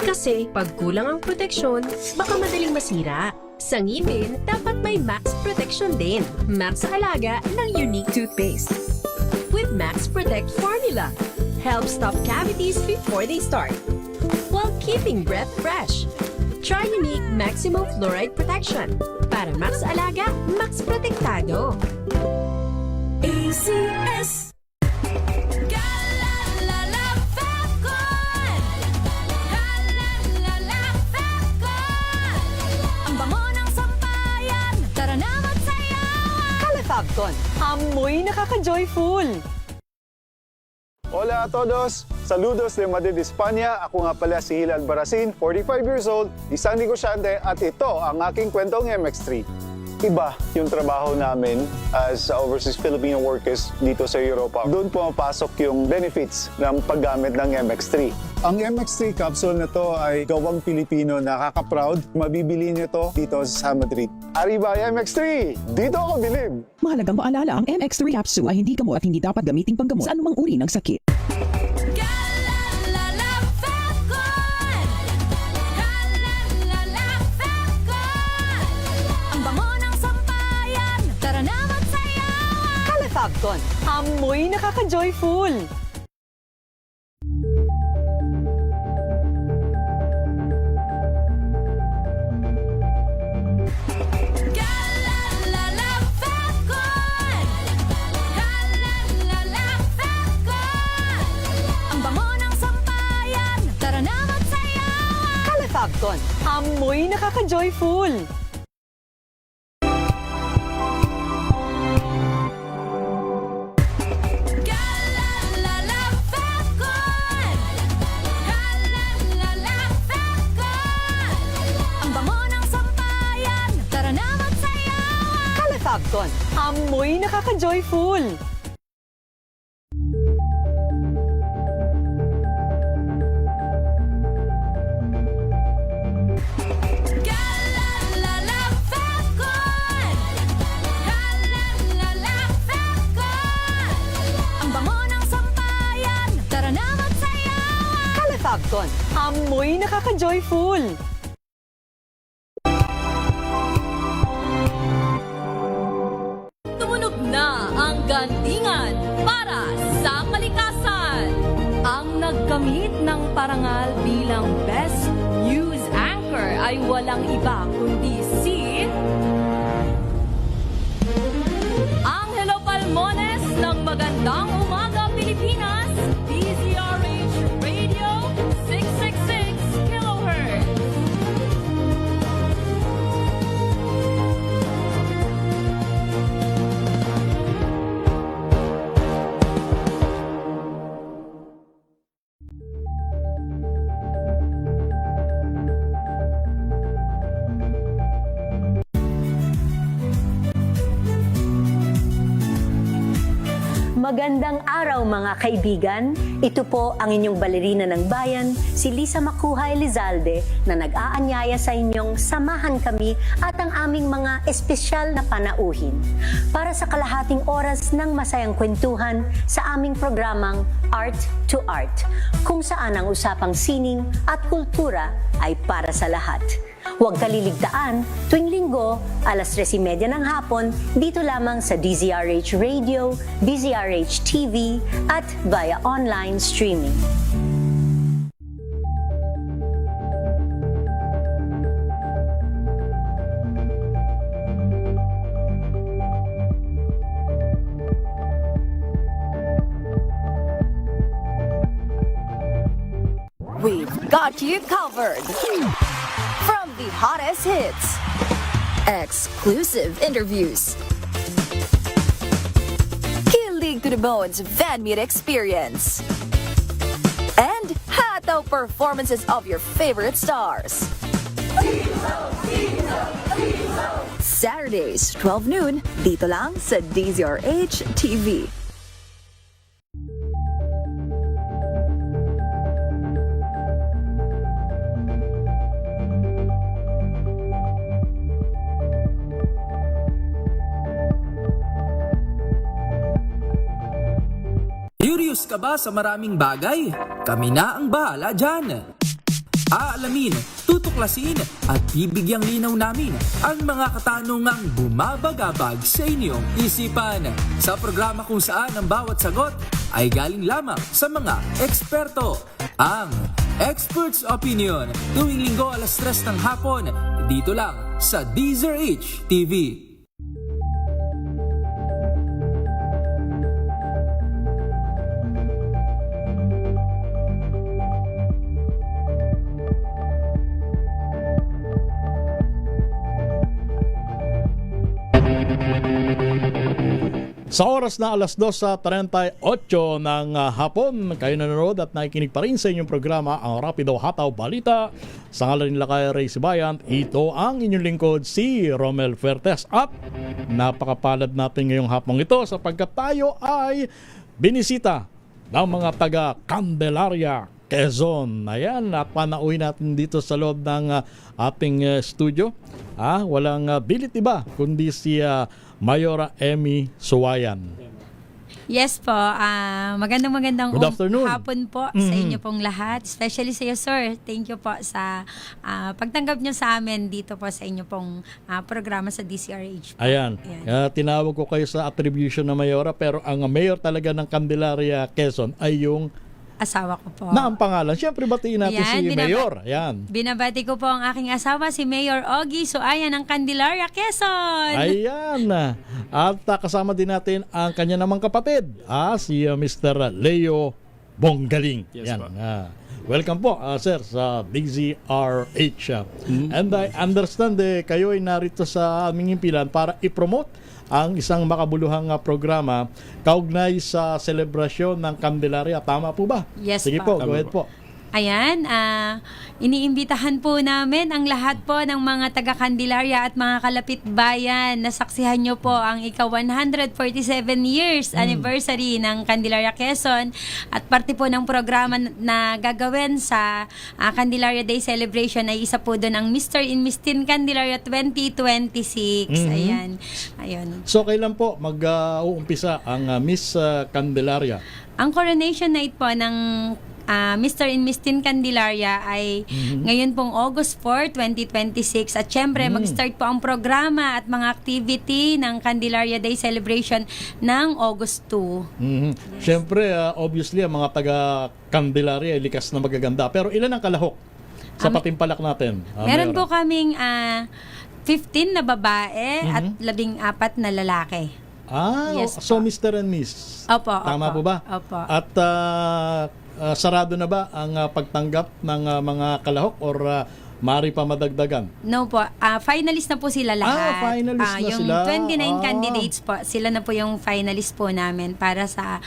Kasi pag kulang ang proteksyon, baka madaling masira. Sa ngipin, dapat may max protection din. Max sa alaga ng Unique Toothpaste. With Max Protect Formula, help stop cavities before they start, while keeping breath fresh. Try Unique Maximum Fluoride Protection. Para max alaga, max protektado. ACS. Ang bango ng sampayan, tara na magsayawan. Calafabcon, amoy nakaka-joyful. Hola a todos! Saludos de Madrid, España. Ako nga pala si Hilal Baracin, 45 years old, isang negosyante at ito ang aking kwentong MX3. iba yung trabaho namin as overseas Filipino workers dito sa Europa. Doon pumapasok yung benefits ng paggamit ng MX3. Ang MX3 capsule na to ay gawang Pilipino, nakaka-proud. Mabibili niyo to dito sa Madrid. Arriba MX3! Dito ako bilib! Mahalagang paalala, ang MX3 capsule ay hindi gamot at hindi dapat gamiting panggamot sa anumang uri ng sakit. Fabcon, amoy nakaka-joyful! Ang bango ng sampayan, tara na magsayawan! Fabcon, amoy nakaka-joyful! Fabcon, amoy nakaka-joyful! Ang bango ng sampayan, tara na magsayawan! Fabcon, amoy nakaka-joyful! Tumunog na ang gandingan para sa kalikasan. Ang nagkamit ng parangal bilang Best News Anchor ay walang iba kundi si Angelo Palmones ng Magandang Umaga Pilipinas, DZRH Radio 666 kHz. Magandang araw mga kaibigan. Ito po ang inyong balerina ng bayan, si Lisa Makuha Elizalde, na nag-aanyaya sa inyong samahan kami at ang aming mga espesyal na panauhin para sa kalahating oras ng masayang kwentuhan sa aming programang Art to Art, kung saan ang usapang sining at kultura ay para sa lahat. Huwag kaliligtaan, tuwing linggo, alas 3:30 ng hapon, dito lamang sa DZRH Radio, DZRH TV, at via online streaming. We've got you covered. From the hottest hits, exclusive interviews, kilig to the bones fan meet experience, and hataw performances of your favorite stars. Saturdays, 12 noon, dito lang sa DZRH TV. Curious ka ba sa maraming bagay? Kami na ang bahala dyan. Aalamin, tutuklasin at bibigyang linaw namin ang mga katanungang bumabagabag sa inyong isipan. Sa programa kung saan ang bawat sagot ay galing lamang sa mga eksperto. Ang Expert's Opinion, tuwing linggo alas 3 ng hapon, dito lang sa DZRH TV. Sa oras na alas 2:38 ng hapon, kayo nanonood at nakikinig pa rin sa inyong programa, ang Rapido Hataw Balita. Sa ngalan nila kay Ray Sibayant, ito ang inyong lingkod, si Romel Fuertes. At napakapalad natin ngayong hapong ito sapagkat tayo ay binisita ng mga taga Candelaria, Quezon. Ayan, at panauwi natin dito sa loob ng ating studio. Walang bilit iba, kundi si Mayora Emmy Suwayan. Yes po, magandang Good afternoon. hapon po sa inyo pong lahat. Especially sa iyo, sir. Thank you po sa pagtanggap nyo sa amin dito po sa inyo pong programa sa DCRH. Ayan. Tinawag ko kayo sa attribution na Mayora, pero ang mayor talaga ng Candelaria, Quezon ay yung Asawa ko po. na ang pangalan. Siyempre, batiin natin si Mayor. Ayan. Binabati ko po ang aking asawa, si Mayor Ogie Suayan ng Candelaria, Quezon. Ayan. At kasama din natin ang kanya namang kapatid, si Mr. Leo Bonggaling. Yes, Yan. po. Welcome po, sir, sa DZRH. And I understand kayo ay narito sa aming impilan para i-promote ang isang makabuluhang programa kaugnay sa selebrasyon ng Candelaria. Tama po ba? Yes, Sige pa. po, go ahead po. Ayan, iniimbitahan po namin ang lahat po ng mga taga-Candelaria at mga kalapit bayan na saksihan nyo po ang ika-147 years anniversary ng Candelaria, Quezon at parte po ng programa na gagawin sa Candelaria Day Celebration ay isa po doon ang Mr. and Miss Teen Candelaria 2026. Ayan. Ayun. So, kailan po mag-uumpisa ang Miss Candelaria? Ang coronation night po ng Mr. and Miss Teen Candelaria ay ngayon pong August 4, 2026 at syempre mag-start po ang programa at mga activity ng Candelaria Day Celebration ng August 2. Syempre, obviously, ang mga taga Candelaria ay likas na magaganda. Pero ilan ang kalahok sa patimpalak natin? Meron Mayora? po kaming 15 na babae at 14 na lalaki. Yes So Mr. and Miss. Opo. Tama po ba? Opo. At sarado na ba ang pagtanggap ng mga kalahok or maaari pa madagdagan? No po, finalist na po sila lahat. Finalist na yung sila. 29 candidates po, sila na po yung finalist po namin para sa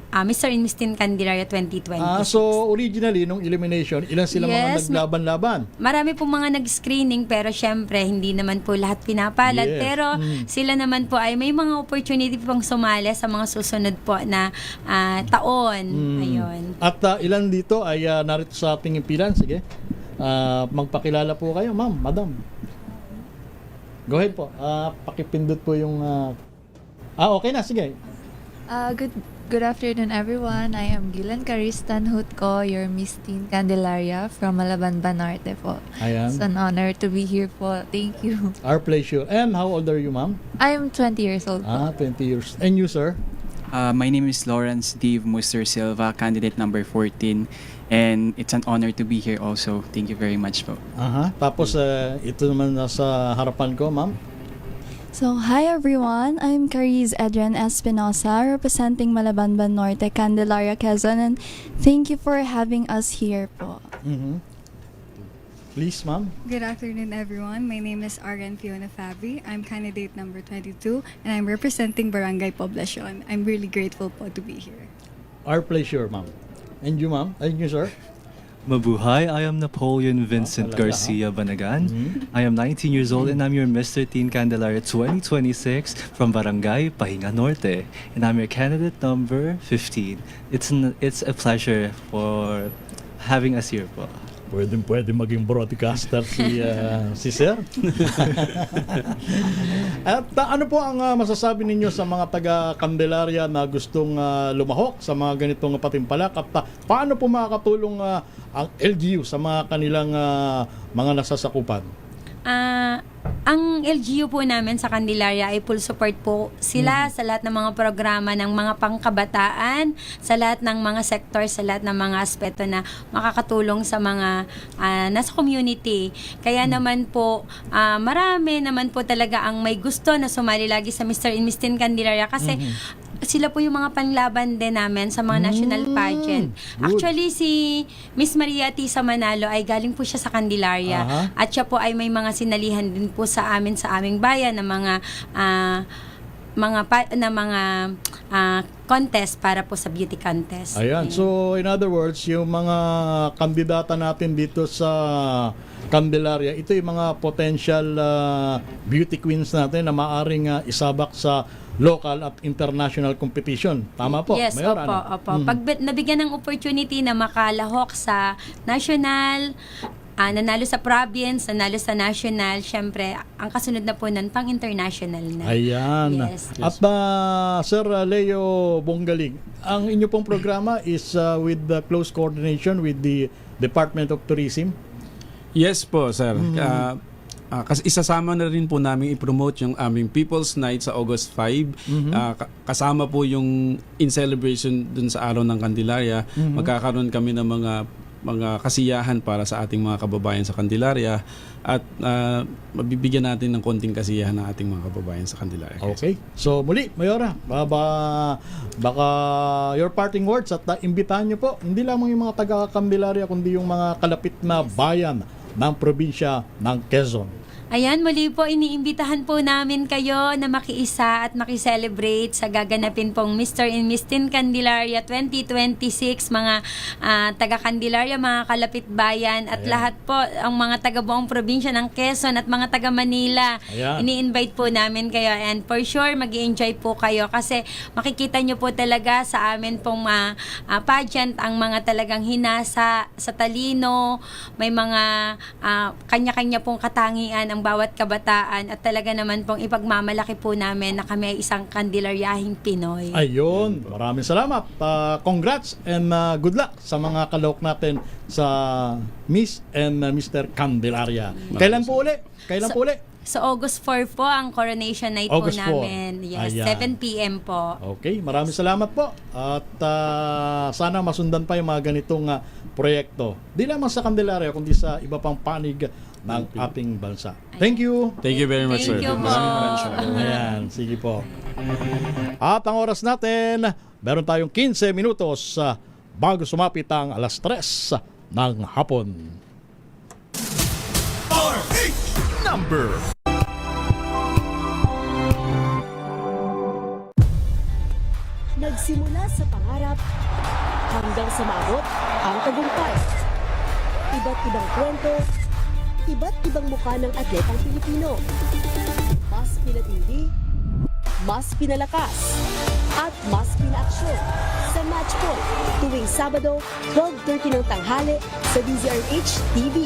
Mr. and Miss Teen Candelaria 2020. So originally, nung elimination, ilan sila mga Yes, naglaban-laban? Marami po mga nag-screening pero syempre hindi naman po lahat pinapalad. Yes. Pero sila naman po ay may mga opportunity pong sumali sa mga susunod po na taon. Ayun. At ilan dito ay narito sa ating impilan? Sige. Magpakilala po kayo, ma'am, madam. Go ahead po. Pakipindot po yung... okay na, sige. Good afternoon, everyone. I am Gilan Caristan Hutko, your Miss Teen Candelaria from Malaban Banorte po. Ayan. It's an honor to be here po. Thank you. Our pleasure. And how old are you, ma'am? I am 20 years old po. 20 years. And you, sir? My name is Lawrence Dave Muster Silva, candidate number 14. And it's an honor to be here also. Thank you very much po. Tapos, ito naman nasa harapan ko, ma'am. So, hi everyone. I'm Cariz Adrian Espinosa, representing Malaban Norte, Candelaria, Quezon, and thank you for having us here po. Please, ma'am. Good afternoon, everyone. My name is Arian Fiona Fabri. I'm candidate number 22, and I'm representing Barangay Poblacion. I'm really grateful po to be here. Our pleasure, ma'am. And you, ma'am? And you, sir? Mabuhay, I am Napoleon Vincent Garcia Banagan. I am 19 years old and I'm your Mr. Teen Candelaria 2026 from Barangay Pahinga Norte. And I'm your candidate number 15. It's a pleasure for having us here po. Pwede maging broadcaster si Sir. At ano po ang masasabi ninyo sa mga taga Candelaria na gustong lumahok sa mga ganitong patimpalak at paano po makakatulong ang LGU sa mga kanilang mga nasasakupan? Ang LGU po namin sa Candelaria ay full support po sila sa lahat ng mga programa ng mga pangkabataan, sa lahat ng mga sector, sa lahat ng mga aspeto na makakatulong sa mga nasa community. Kaya naman po, marami naman po talaga ang may gusto na sumali lagi sa Mr. and Miss Teen Candelaria kasi sila po yung mga panlaban din namin sa mga national pageant. Actually, si Miss Maria Tisa Manalo ay galing po siya sa Candelaria. At siya po ay may mga sinalihan din po sa amin sa aming bayan ng mga contest para po sa beauty contest. Ayan. So, in other words, yung mga kandidata natin dito sa Candelaria, ito yung mga potential beauty queens natin na maaring isabak sa local at international competition. Tama po? Yes, Mayor, opo, ano? opo. Pag nabigyan ng opportunity na makalahok sa national, nanalo sa province, nanalo sa national, syempre, ang kasunod na po nun, pang-international na. Ayan. Yes. At Sir Leo Bonggaling, ang inyo pong programa is with the close coordination with the Department of Tourism? Yes po, sir. Kasi isasama na rin po namin i-promote yung aming People's Night sa August 5. Kasama po yung in celebration dun sa araw ng Candelaria. Magkakaroon kami ng mga kasiyahan para sa ating mga kababayan sa Candelaria at mabibigyan natin ng konting kasiyahan ng ating mga kababayan sa Candelaria. Okay. So muli, Mayora, baka your parting words at imbitahan nyo po, hindi lamang yung mga taga-Candelaria kundi yung mga kalapit na bayan ng probinsya ng Quezon. Ayan, muli po, iniimbitahan po namin kayo na makiisa at makiselebrate sa gaganapin pong Mr. and Miss Teen Candelaria 2026, mga taga-Candelaria, mga kalapit bayan, at lahat po, ang mga taga-buong probinsya ng Quezon at mga taga-Manila. Ini-invite po namin kayo, and for sure, mag-i-enjoy po kayo kasi makikita nyo po talaga sa amin pong pageant ang mga talagang hinasa sa talino, may mga kanya-kanya pong katangian ang bawat kabataan at talaga naman pong ipagmamalaki po namin na kami ay isang Candelariahing Pinoy. Ayun, maraming salamat. Congrats and good luck sa mga kalahok natin sa Miss and Mr. Candelaria. Kailan po uli? So August 4 po ang coronation night August po namin. 4. Yes, Ayan. 7 p.m. po. Okay, maraming salamat po. At sana masundan pa yung mga ganitong proyekto. Di lamang sa Candelaria, kundi sa iba pang panig ng ating bansa. Thank you. Thank you very much, sir. Thank you po. Ayan, sige po. At ang oras natin, meron tayong 15 minutos bago sumapit ang alas 3 ng hapon. RH number. Nagsimula sa pangarap hanggang sa maabot ang tagumpay. Iba't ibang kwento, iba't ibang mukha ng atletang Pilipino. Mas pinatindi, mas pinalakas, at mas pinaaksyon sa Match Point tuwing Sabado, 12:30 ng tanghali sa DZRH TV.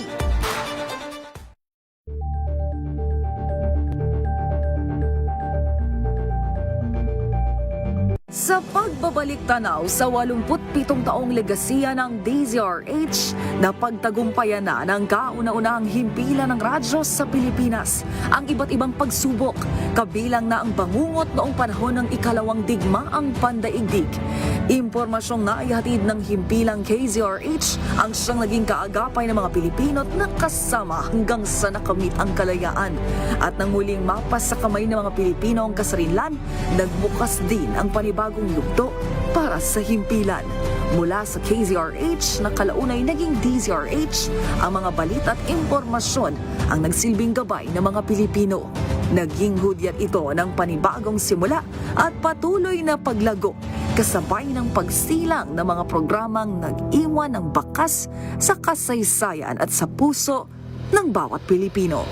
Sa pagbabalik tanaw sa 87 taong legasiya ng DZRH, napagtagumpayan na ng kauna-unahang himpilan ng radyo sa Pilipinas ang iba't ibang pagsubok, kabilang na ang bangungot noong panahon ng ikalawang digmaang pandaigdig. Impormasyong naihatid ng himpilang KZRH ang siyang naging kaagapay ng mga Pilipino at nakasama hanggang sa nakamit ang kalayaan. At nang muling mapas sa kamay ng mga Pilipino ang kasarinlan, nagbukas din ang panibagong yugto para sa himpilan. Mula sa KZRH na kalaunay naging DZRH, ang mga balita at impormasyon ang nagsilbing gabay ng mga Pilipino. Naging hudyat ito ng panibagong simula at patuloy na paglago, kasabay ng pagsilang ng mga programang nag-iwan ng bakas sa kasaysayan at sa puso ng bawat Pilipino.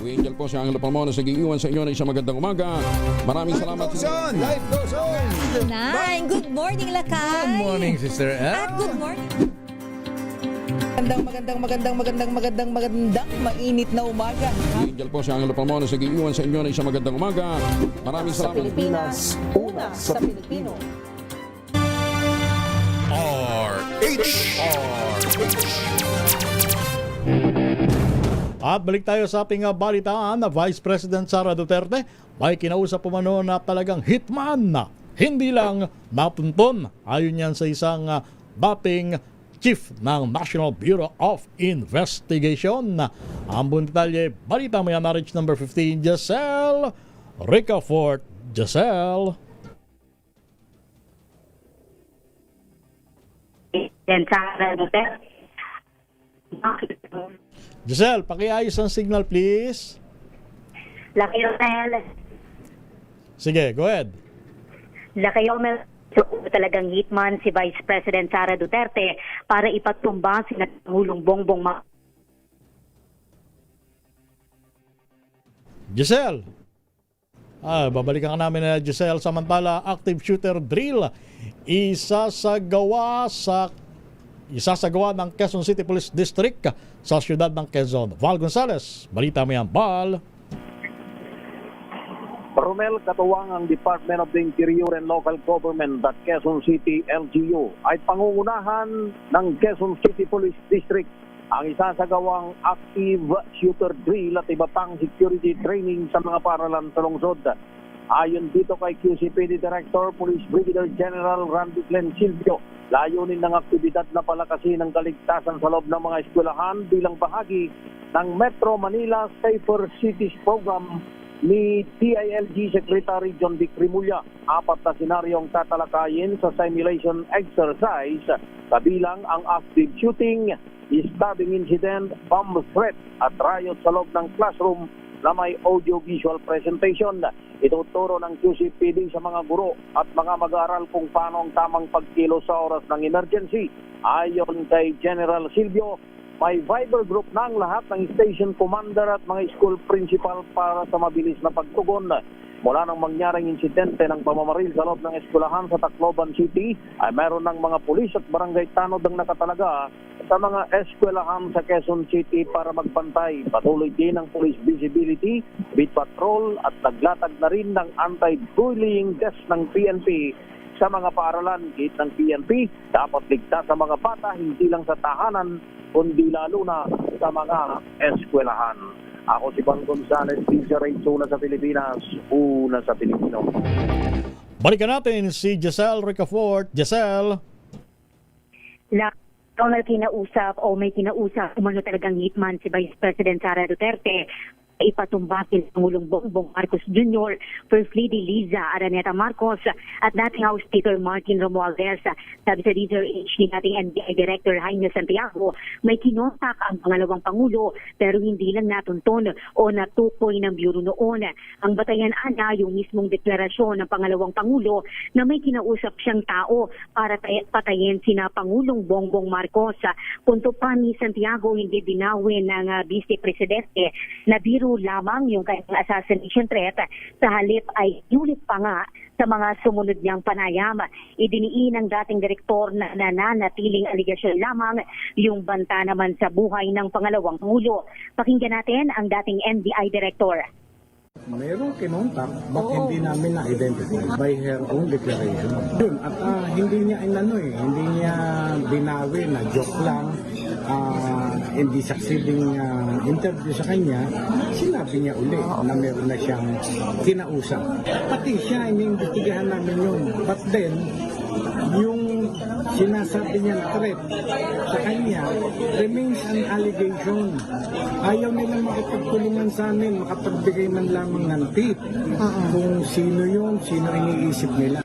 Angel po si Angelo Palmona sa giiwan sa inyo na isang magandang umaga. Maraming salamat. Life goes on! Good morning, Lakay! Good morning, Sister Ann. At good morning! Magandang mainit na umaga. Angel po si Angelo Palmona sa giiwan sa inyo na isang magandang umaga. Maraming Sa salamat. Pilipinas, una sa Pilipino. At balik tayo sa ating balitaan na Vice President Sara Duterte may kinausap umano na talagang hitman na hindi lang natunton. Ayon yan sa isang dating Chief ng National Bureau of Investigation. Ang buong detalye, balita mo yan, Marriage number 15, Giselle Ricafort. Giselle. Giselle, pakiayos ang signal please. Lucky Romel. Sige, go ahead. Lucky Romel. So, talagang hitman si Vice President Sara Duterte para ipatumba si Pangulong Bongbong Giselle. Babalikan ka namin na Giselle. Samantala, active shooter drill isasagawa ng Quezon City Police District sa siyudad ng Quezon. Val Gonzales, balita mo yan, Val. Romel, katuwang ang Department of the Interior and Local Government at Quezon City LGU ay pangungunahan ng Quezon City Police District ang isasagawang active shooter drill at iba pang security training sa mga paaralan sa lungsod. Ayon dito kay QCPD Director Police Brigadier General Randy Glenn Silvio, layunin ng aktibidad na palakasin ng kaligtasan sa loob ng mga eskwelahan bilang bahagi ng Metro Manila Safer Cities Program ni TILG Secretary John Dick Rimulya. 4 na senaryong tatalakayin sa simulation exercise, kabilang ang active shooting, stabbing incident, bomb threat at riot sa loob ng classroom na may audio-visual presentation. Ituturo ng QCPD sa mga guro at mga mag-aaral kung paano ang tamang pagkilos sa oras ng emergency. Ayon kay General Silvio, may Viber group na ang lahat ng station commander at mga school principal para sa mabilis na pagtugon. Mula nang mangyaring insidente ng pamamaril sa loob ng eskwelahan sa Tacloban City, ay meron ng mga pulis at barangay tanod ang nakatalaga sa mga eskwelahan sa Quezon City para magbantay. Patuloy din ang police visibility, beat patrol at naglatag na rin ng anti-bullying desk ng PNP sa mga paaralan. Gate ng PNP, dapat ligtas sa mga bata hindi lang sa tahanan kundi lalo na sa mga eskwelahan. Ako si Juan Gonzales, DZRH, una sa Pilipinas, una sa Pilipino. Balikan natin si Giselle Ricafort. Giselle. May kinausap, umano talagang hitman si Vice President Sara Duterte ipatumba si Pangulong Bongbong Marcos Jr., First Lady Liza Araneta Marcos at dating House Speaker Martin Romualdez. Sabi sa DZRH ni dating NBI Director Jaime Santiago, may kinontak ang pangalawang Pangulo pero hindi lang natunton o natukoy ng Bureau noon. Ang batayan ana yung mismong deklarasyon ng pangalawang Pangulo na may kinausap siyang tao para patayin sina Pangulong Bongbong Marcos. Punto pa ni Santiago, hindi dinawin ng Vice Presidente na biro lamang yung kanyang assassination threat, sa halip ay ulit pa nga sa mga sumunod niyang panayam. Idiniin ng dating direktor na nananatiling aligasyon lamang yung banta naman sa buhay ng pangalawang Pangulo. Pakinggan natin ang dating NBI Director. Mayroong kinontak, but hindi namin na-identify by her own declaration. Yun, at hindi niya hindi niya binawi na joke lang, hindi succeeding interview sa kanya, sinabi niya uli na meron na siyang kinausap. Pati siya, iniimbestigahan namin yun. But then, yung sinasabi niya threat sa kanya remains an allegation. Ayaw nila makipagtulungan sa amin, makapagbigay man lamang ng tip kung sino yun, sino iniisip nila.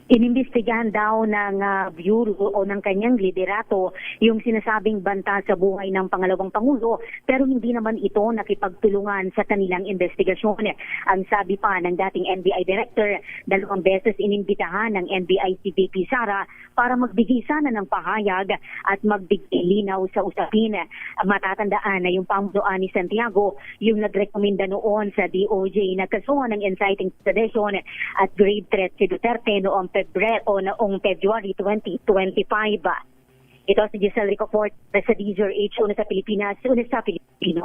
Inimbestigahan daw ng Bureau o ng kanyang liderato yung sinasabing banta sa buhay ng pangalawang Pangulo pero hindi naman ito nakipagtulungan sa kanilang investigasyon. Ang sabi pa ng dating NBI Director, 2 beses inimbitahan ng NBI si VP Sara para magbigay sana ng pahayag at magbigay linaw sa usapin. Matatandaan na yung pamunuan ni Santiago yung nagrekomenda noon sa DOJ na kasuhan ng inciting sedition at grave threat si Duterte noong February 2025. Ito si Giselle Ricafort sa DZRH, una sa Pilipinas, una sa Pilipino.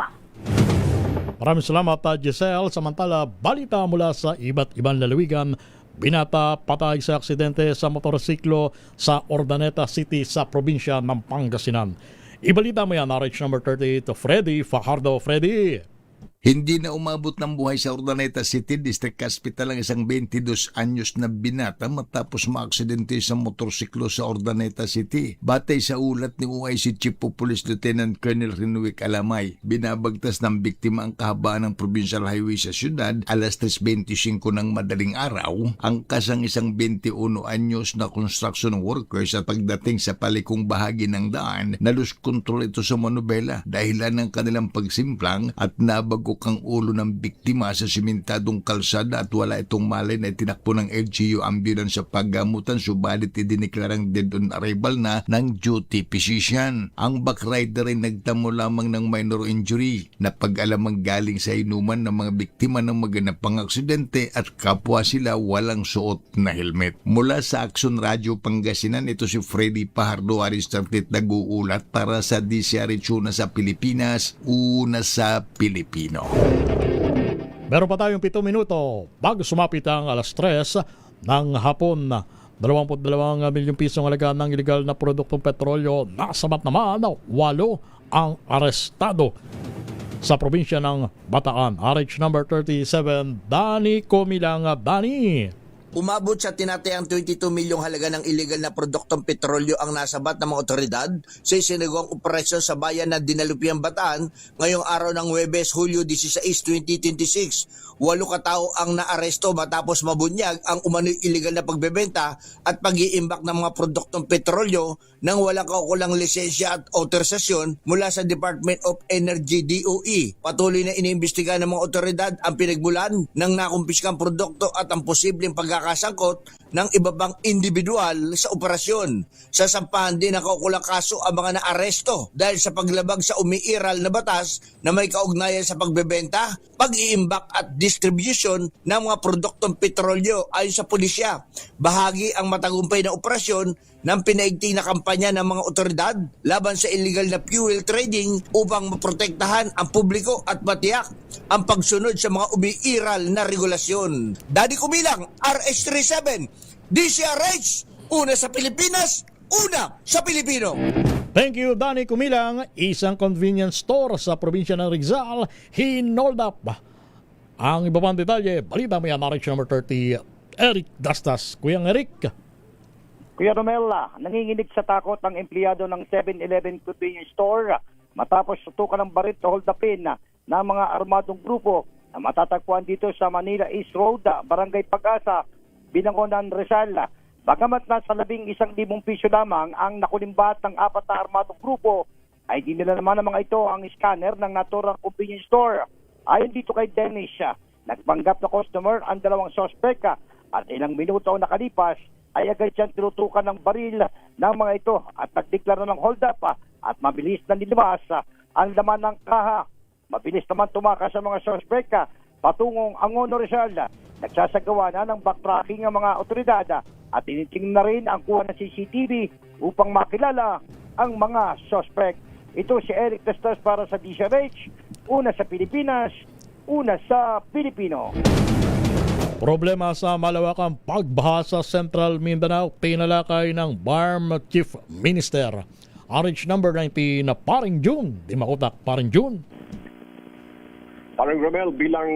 Maraming salamat, Giselle. Samantala, balita mula sa iba't ibang lalawigan. Binata patay sa aksidente sa motorsiklo sa Urdaneta City sa probinsya ng Pangasinan. Ibalita mo yan, RH number 38 to Freddy Fajardo. Freddy. Hindi na umabot ng buhay sa Urdaneta City District Hospital ang isang 22 anyos na binata matapos maaksidente sa motorsiklo sa Urdaneta City. Batay sa ulat ni OIC Chief of Police Lieutenant Colonel Renwick Alamay, binabagtas ng biktima ang kahabaan ng provincial highway sa syudad alas 3:25 ng madaling araw. Ang kasang isang 21 anyos na construction worker sa pagdating sa palikong bahagi ng daan na lose control ito sa manubela dahilan ng kanilang pagsimplang at nabag tinagok ang ulo ng biktima sa simentadong kalsada at wala itong malay na itinakbo ng LGU ambulance sa paggamutan, subalit idineklarang dead on arrival na ng duty physician. Ang backrider ay nagtamo lamang ng minor injury na pag-alamang galing sa inuman ng mga biktima ng maganapang aksidente at kapwa sila walang suot na helmet. Mula sa Action Radio Pangasinan, ito si Freddy Pajardo Aristartet nag-uulat para sa DCRH Una sa Pilipinas, Una sa Pilipino. Meron pa tayong 7 minuto bago sumapit ang alas 3 ng hapon. 22 milyong pisong halaga ng ilegal na produktong petrolyo. Nasabat naman 8 ang arestado sa probinsya ng Bataan. RH number 37, Danny Comilang. Danny. Umabot sa tinatayang 22 milyong halaga ng illegal na produktong petrolyo ang nasabat ng mga otoridad sa isinagawang operasyon sa bayan na Dinalupiang Bataan ngayong araw ng Huwebes, Hulyo 16, 2026. 8 katao ang naaresto matapos mabunyag ang umano'y illegal na pagbebenta at pag-iimbak ng mga produktong petrolyo nang walang kaukulang lisensya at autorisasyon mula sa Department of Energy DOE. Patuloy na iniimbestiga ng mga otoridad ang pinagmulan ng nakumpiskang produkto at ang posibleng pagkakasangkot ng iba pang individual sa operasyon. Sasampahan din ng kaukulang kaso ang mga naaresto dahil sa paglabag sa umiiral na batas na may kaugnayan sa pagbebenta, pag-iimbak at distribution ng mga produktong petrolyo ayon sa pulisya. Bahagi ang matagumpay na operasyon ng pinaigting na kampanya ng mga otoridad laban sa illegal na fuel trading upang maprotektahan ang publiko at matiyak ang pagsunod sa mga umiiral na regulasyon. Daddy Kumilang, RH37, DCRH, Una sa Pilipinas, Una sa Pilipino. Thank you, Danny Kumilang. Isang convenience store sa probinsya ng Rizal, hinold up. Ang iba pang detalye, balita mo yan, RH number 30, Eric Dastas. Kuyang Eric. Kuya Romela, nanginginig sa takot ang empleyado ng 7-Eleven convenience store matapos tutukan ng barit sa hold-upin ng mga armadong grupo na matatagpuan dito sa Manila East Road, Barangay Pag-asa, Binangonan, Rizal. Bagamat nasa 11,000 piso lamang ang nakulimbat ng 4 na armadong grupo, ay dinala naman ng mga ito ang scanner ng naturang convenience store. Ayon dito kay Dennis, nagpanggap na customer ang 2 suspect at ilang minuto nakalipas ay agad siyang tinutukan ng baril ng mga ito at nagdeklara ng hold up at mabilis na nilabas ang laman ng kaha. Mabilis naman tumakas sa mga suspect patungong Angono, Rizal. Nagsasagawa na ng backtracking ang mga otoridad at tinitingnan na rin ang kuha ng CCTV upang makilala ang mga suspect. Ito si Eric Testas para sa DCRH, Una sa Pilipinas, Una sa Pilipino. Problema sa malawakang pagbaha sa Central Mindanao, tinalakay ng BARM Chief Minister. RH number 19 na Paring June. Di makutak, Paring June. Parang Romel, bilang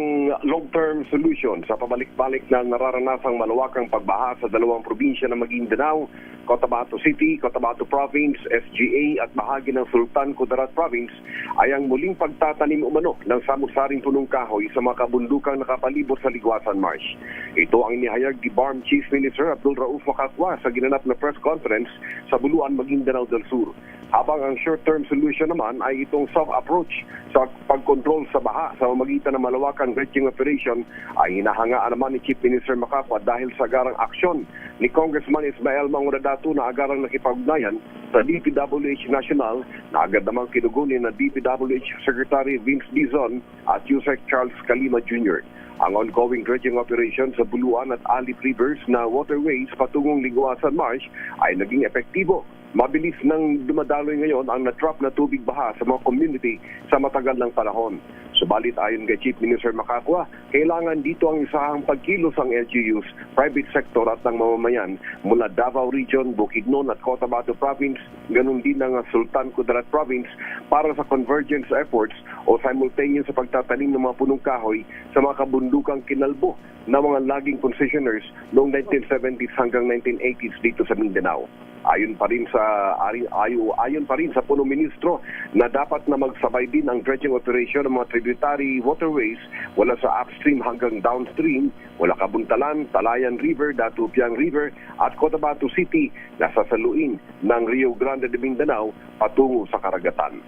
long-term solution sa pabalik-balik na nararanasang malawakang pagbaha sa 2 probinsya ng Maguindanao, Cotabato City, Cotabato Province, SGA at bahagi ng Sultan Kudarat Province, ay ang muling pagtatanim umano ng samut-saring punong kahoy sa mga kabundukang nakapalibot sa Ligwasan Marsh. Ito ang inihayag ni BARM Chief Minister Abdul Rauf Makakwa sa ginanap na press conference sa Buluan, Maguindanao del Sur. Habang ang short-term solution naman ay itong soft approach sa pagkontrol sa baha sa pamamagitan ng malawakang dredging operation ay hinahangaan naman ni Chief Minister Makakwa dahil sa agarang aksyon ni Congressman Ismael Mangudadato na agarang nakipag-ugnayan sa DPWH National na agad namang kinugunin ng DPWH Secretary Vince Dizon at USEC Charles Calima Jr. Ang ongoing dredging operation sa Buluan at Alip Rivers na waterways patungong Ligwasan Marsh ay naging epektibo. Mabilis nang dumadaloy ngayon ang natrap na tubig baha sa mga community sa matagal ng panahon. Subalit ayon kay Chief Minister Makakwa, kailangan dito ang isahang pagkilos ang LGUs, private sector at ng mamamayan mula Davao Region, Bukidnon at Cotabato Province, ganun din ng Sultan Kudarat Province para sa convergence efforts o simultaneous sa pagtatanim ng mga punong kahoy sa mga kabundukang kinalbo na mga laging concessioners noong 1970s hanggang 1980s dito sa Mindanao. Ayon pa rin sa punong ministro na dapat na magsabay din ang dredging operation ng mga tributary waterways mula sa upstream hanggang downstream mula Kabuntalan, Talayan River, Datupiang River at Cotabato City na sasaluin ng Rio Grande de Mindanao patungo sa karagatan.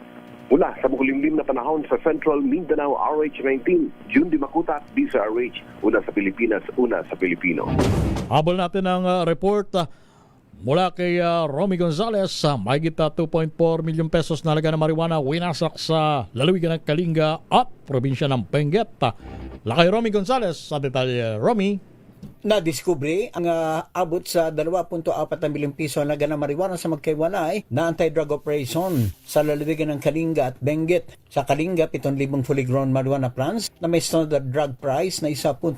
Mula sa bukulimlim na panahon sa Central Mindanao, RH19, June Di Makuta, DZRH, una sa Pilipinas, una sa Pilipino. Habol natin ang report mula kay Romy Gonzales. Mahigit 2.4 milyon pesos na halaga ng marijuana winasak sa lalawigan ng Kalinga at probinsya ng Benguet. Lakay Romy Gonzales sa detalye. Romy. Nadiskubre ang abot sa 2.4 milyong piso na halaga ng marijuana sa magkaiwalay na anti-drug operation sa lalawigan ng Kalinga at Benguet. Sa Kalinga, 7,000 fully grown marijuana plants na may standard drug price na 1.4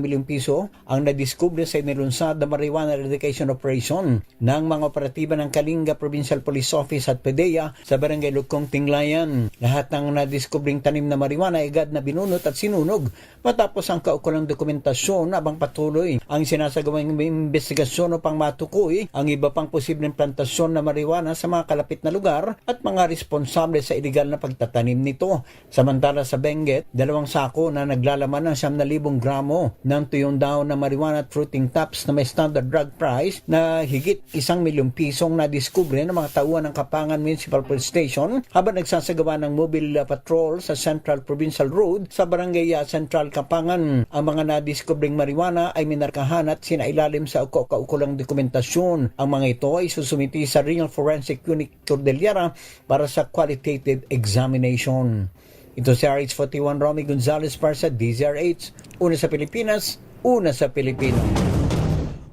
milyong piso ang nadiskubre sa inilunsad na marijuana eradication operation ng mga operatiba ng Kalinga Provincial Police Office at PDEA sa Barangay Lukong, Tinglayan. Lahat ng nadiskubring tanim na marijuana ay agad na binunot at sinunog matapos ang kaukulang dokumentasyon abang patuloy ang sinasagawang investigasyon upang matukoy ang iba pang posibleng plantasyon na marijuana sa mga kalapit na lugar at mga responsable sa iligal na pagtatanim nito. Samantala sa Benguet, 2 sako na naglalaman ng 7,000 gramo ng tuyong daon na marijuana at fruiting tops na may standard drug price na higit 1 milyong pisong nadiskubre ng mga tauhan ng Kapangan Municipal Police Station habang nagsasagawa ng mobile patrol sa Central Provincial Road sa Barangay Central Kapangan. Ang mga nadiskubring marijuana ay minarkahan at sinailalim sa kaukulang dokumentasyon. Ang mga ito ay susumiti sa Regional Forensic Unit Cordillera para sa qualitative examination. Ito si RH41 Romy Gonzales para sa DZRH. Una sa Pilipinas, una sa Pilipino.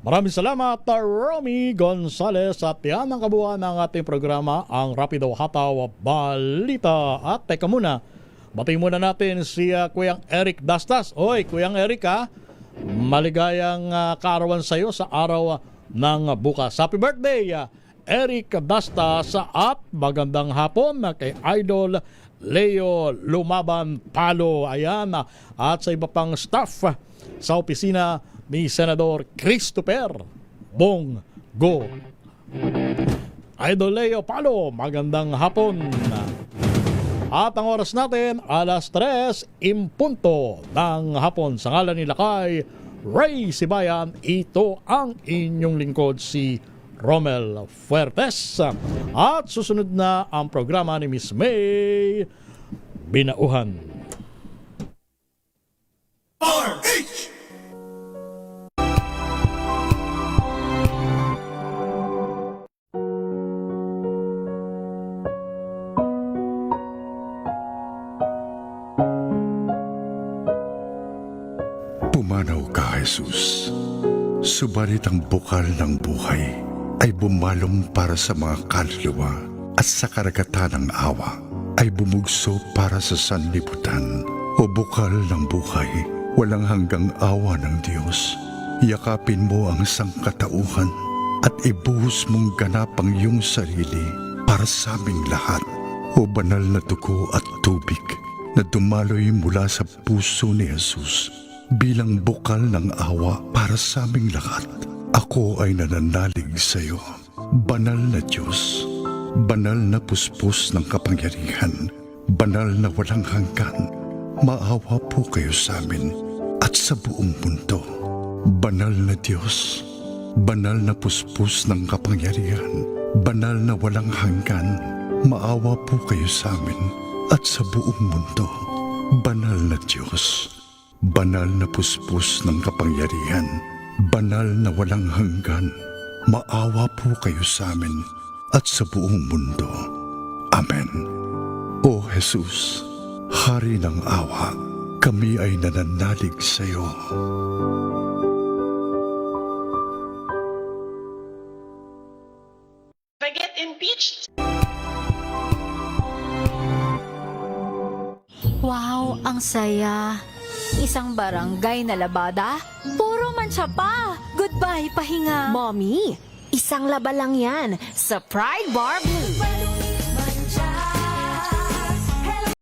Maraming salamat, Romy Gonzales. At yan ang kabuuan ng ating programa, ang Rapido Hataw Balita. At teka muna, batiin muna natin si Kuyang Eric Dastas. Oy, Kuyang Eric maligayang kaarawan sa iyo sa araw ng bukas. Happy birthday, Eric Dastas, at magandang hapon kay Idol Leo Lumaban Palo. Ayan, at sa iba pang staff sa opisina ni Senador Christopher Bongo. Idol Leo Palo, magandang hapon. At ang oras natin, 3:00 ng hapon. Sa ngalan ni Lakay Ray Sibayan, ito ang inyong lingkod, si Romel Fuertes. At susunod na ang programa ni Miss May Binauhan. RH! Pumanaw ka, Jesus. Subalit ang bukal ng buhay ay bumalong para sa mga kaluluwa at sa karagatan ng awa ay bumugso para sa sanlibutan. O bukal ng buhay, walang hanggang awa ng Diyos. Yakapin mo ang sangkatauhan at ibuhos mong ganap ang iyong sarili para sa aming lahat. O banal na dugo at tubig na dumaloy mula sa puso ni Jesus bilang bukal ng awa para sa aming lahat. Ako ay nananalig sa iyo, banal na Diyos, banal na puspos ng kapangyarihan, banal na walang hanggan. Maawa po kayo sa amin at sa buong mundo. Banal na Diyos, banal na puspos ng kapangyarihan, banal na walang hanggan. Maawa po kayo sa amin at sa buong mundo. Banal na Diyos, banal na puspos ng kapangyarihan, banal na walang hanggan. Maawa po kayo sa amin at sa buong mundo. Amen. O Jesus, Hari ng awa, kami ay nananalig sa iyo. Get impeached. Wow, ang saya. Isang barangay na labada, puro mancha pa. Goodbye, pahinga. Mommy, isang laba lang yan sa Pride Bar Blue.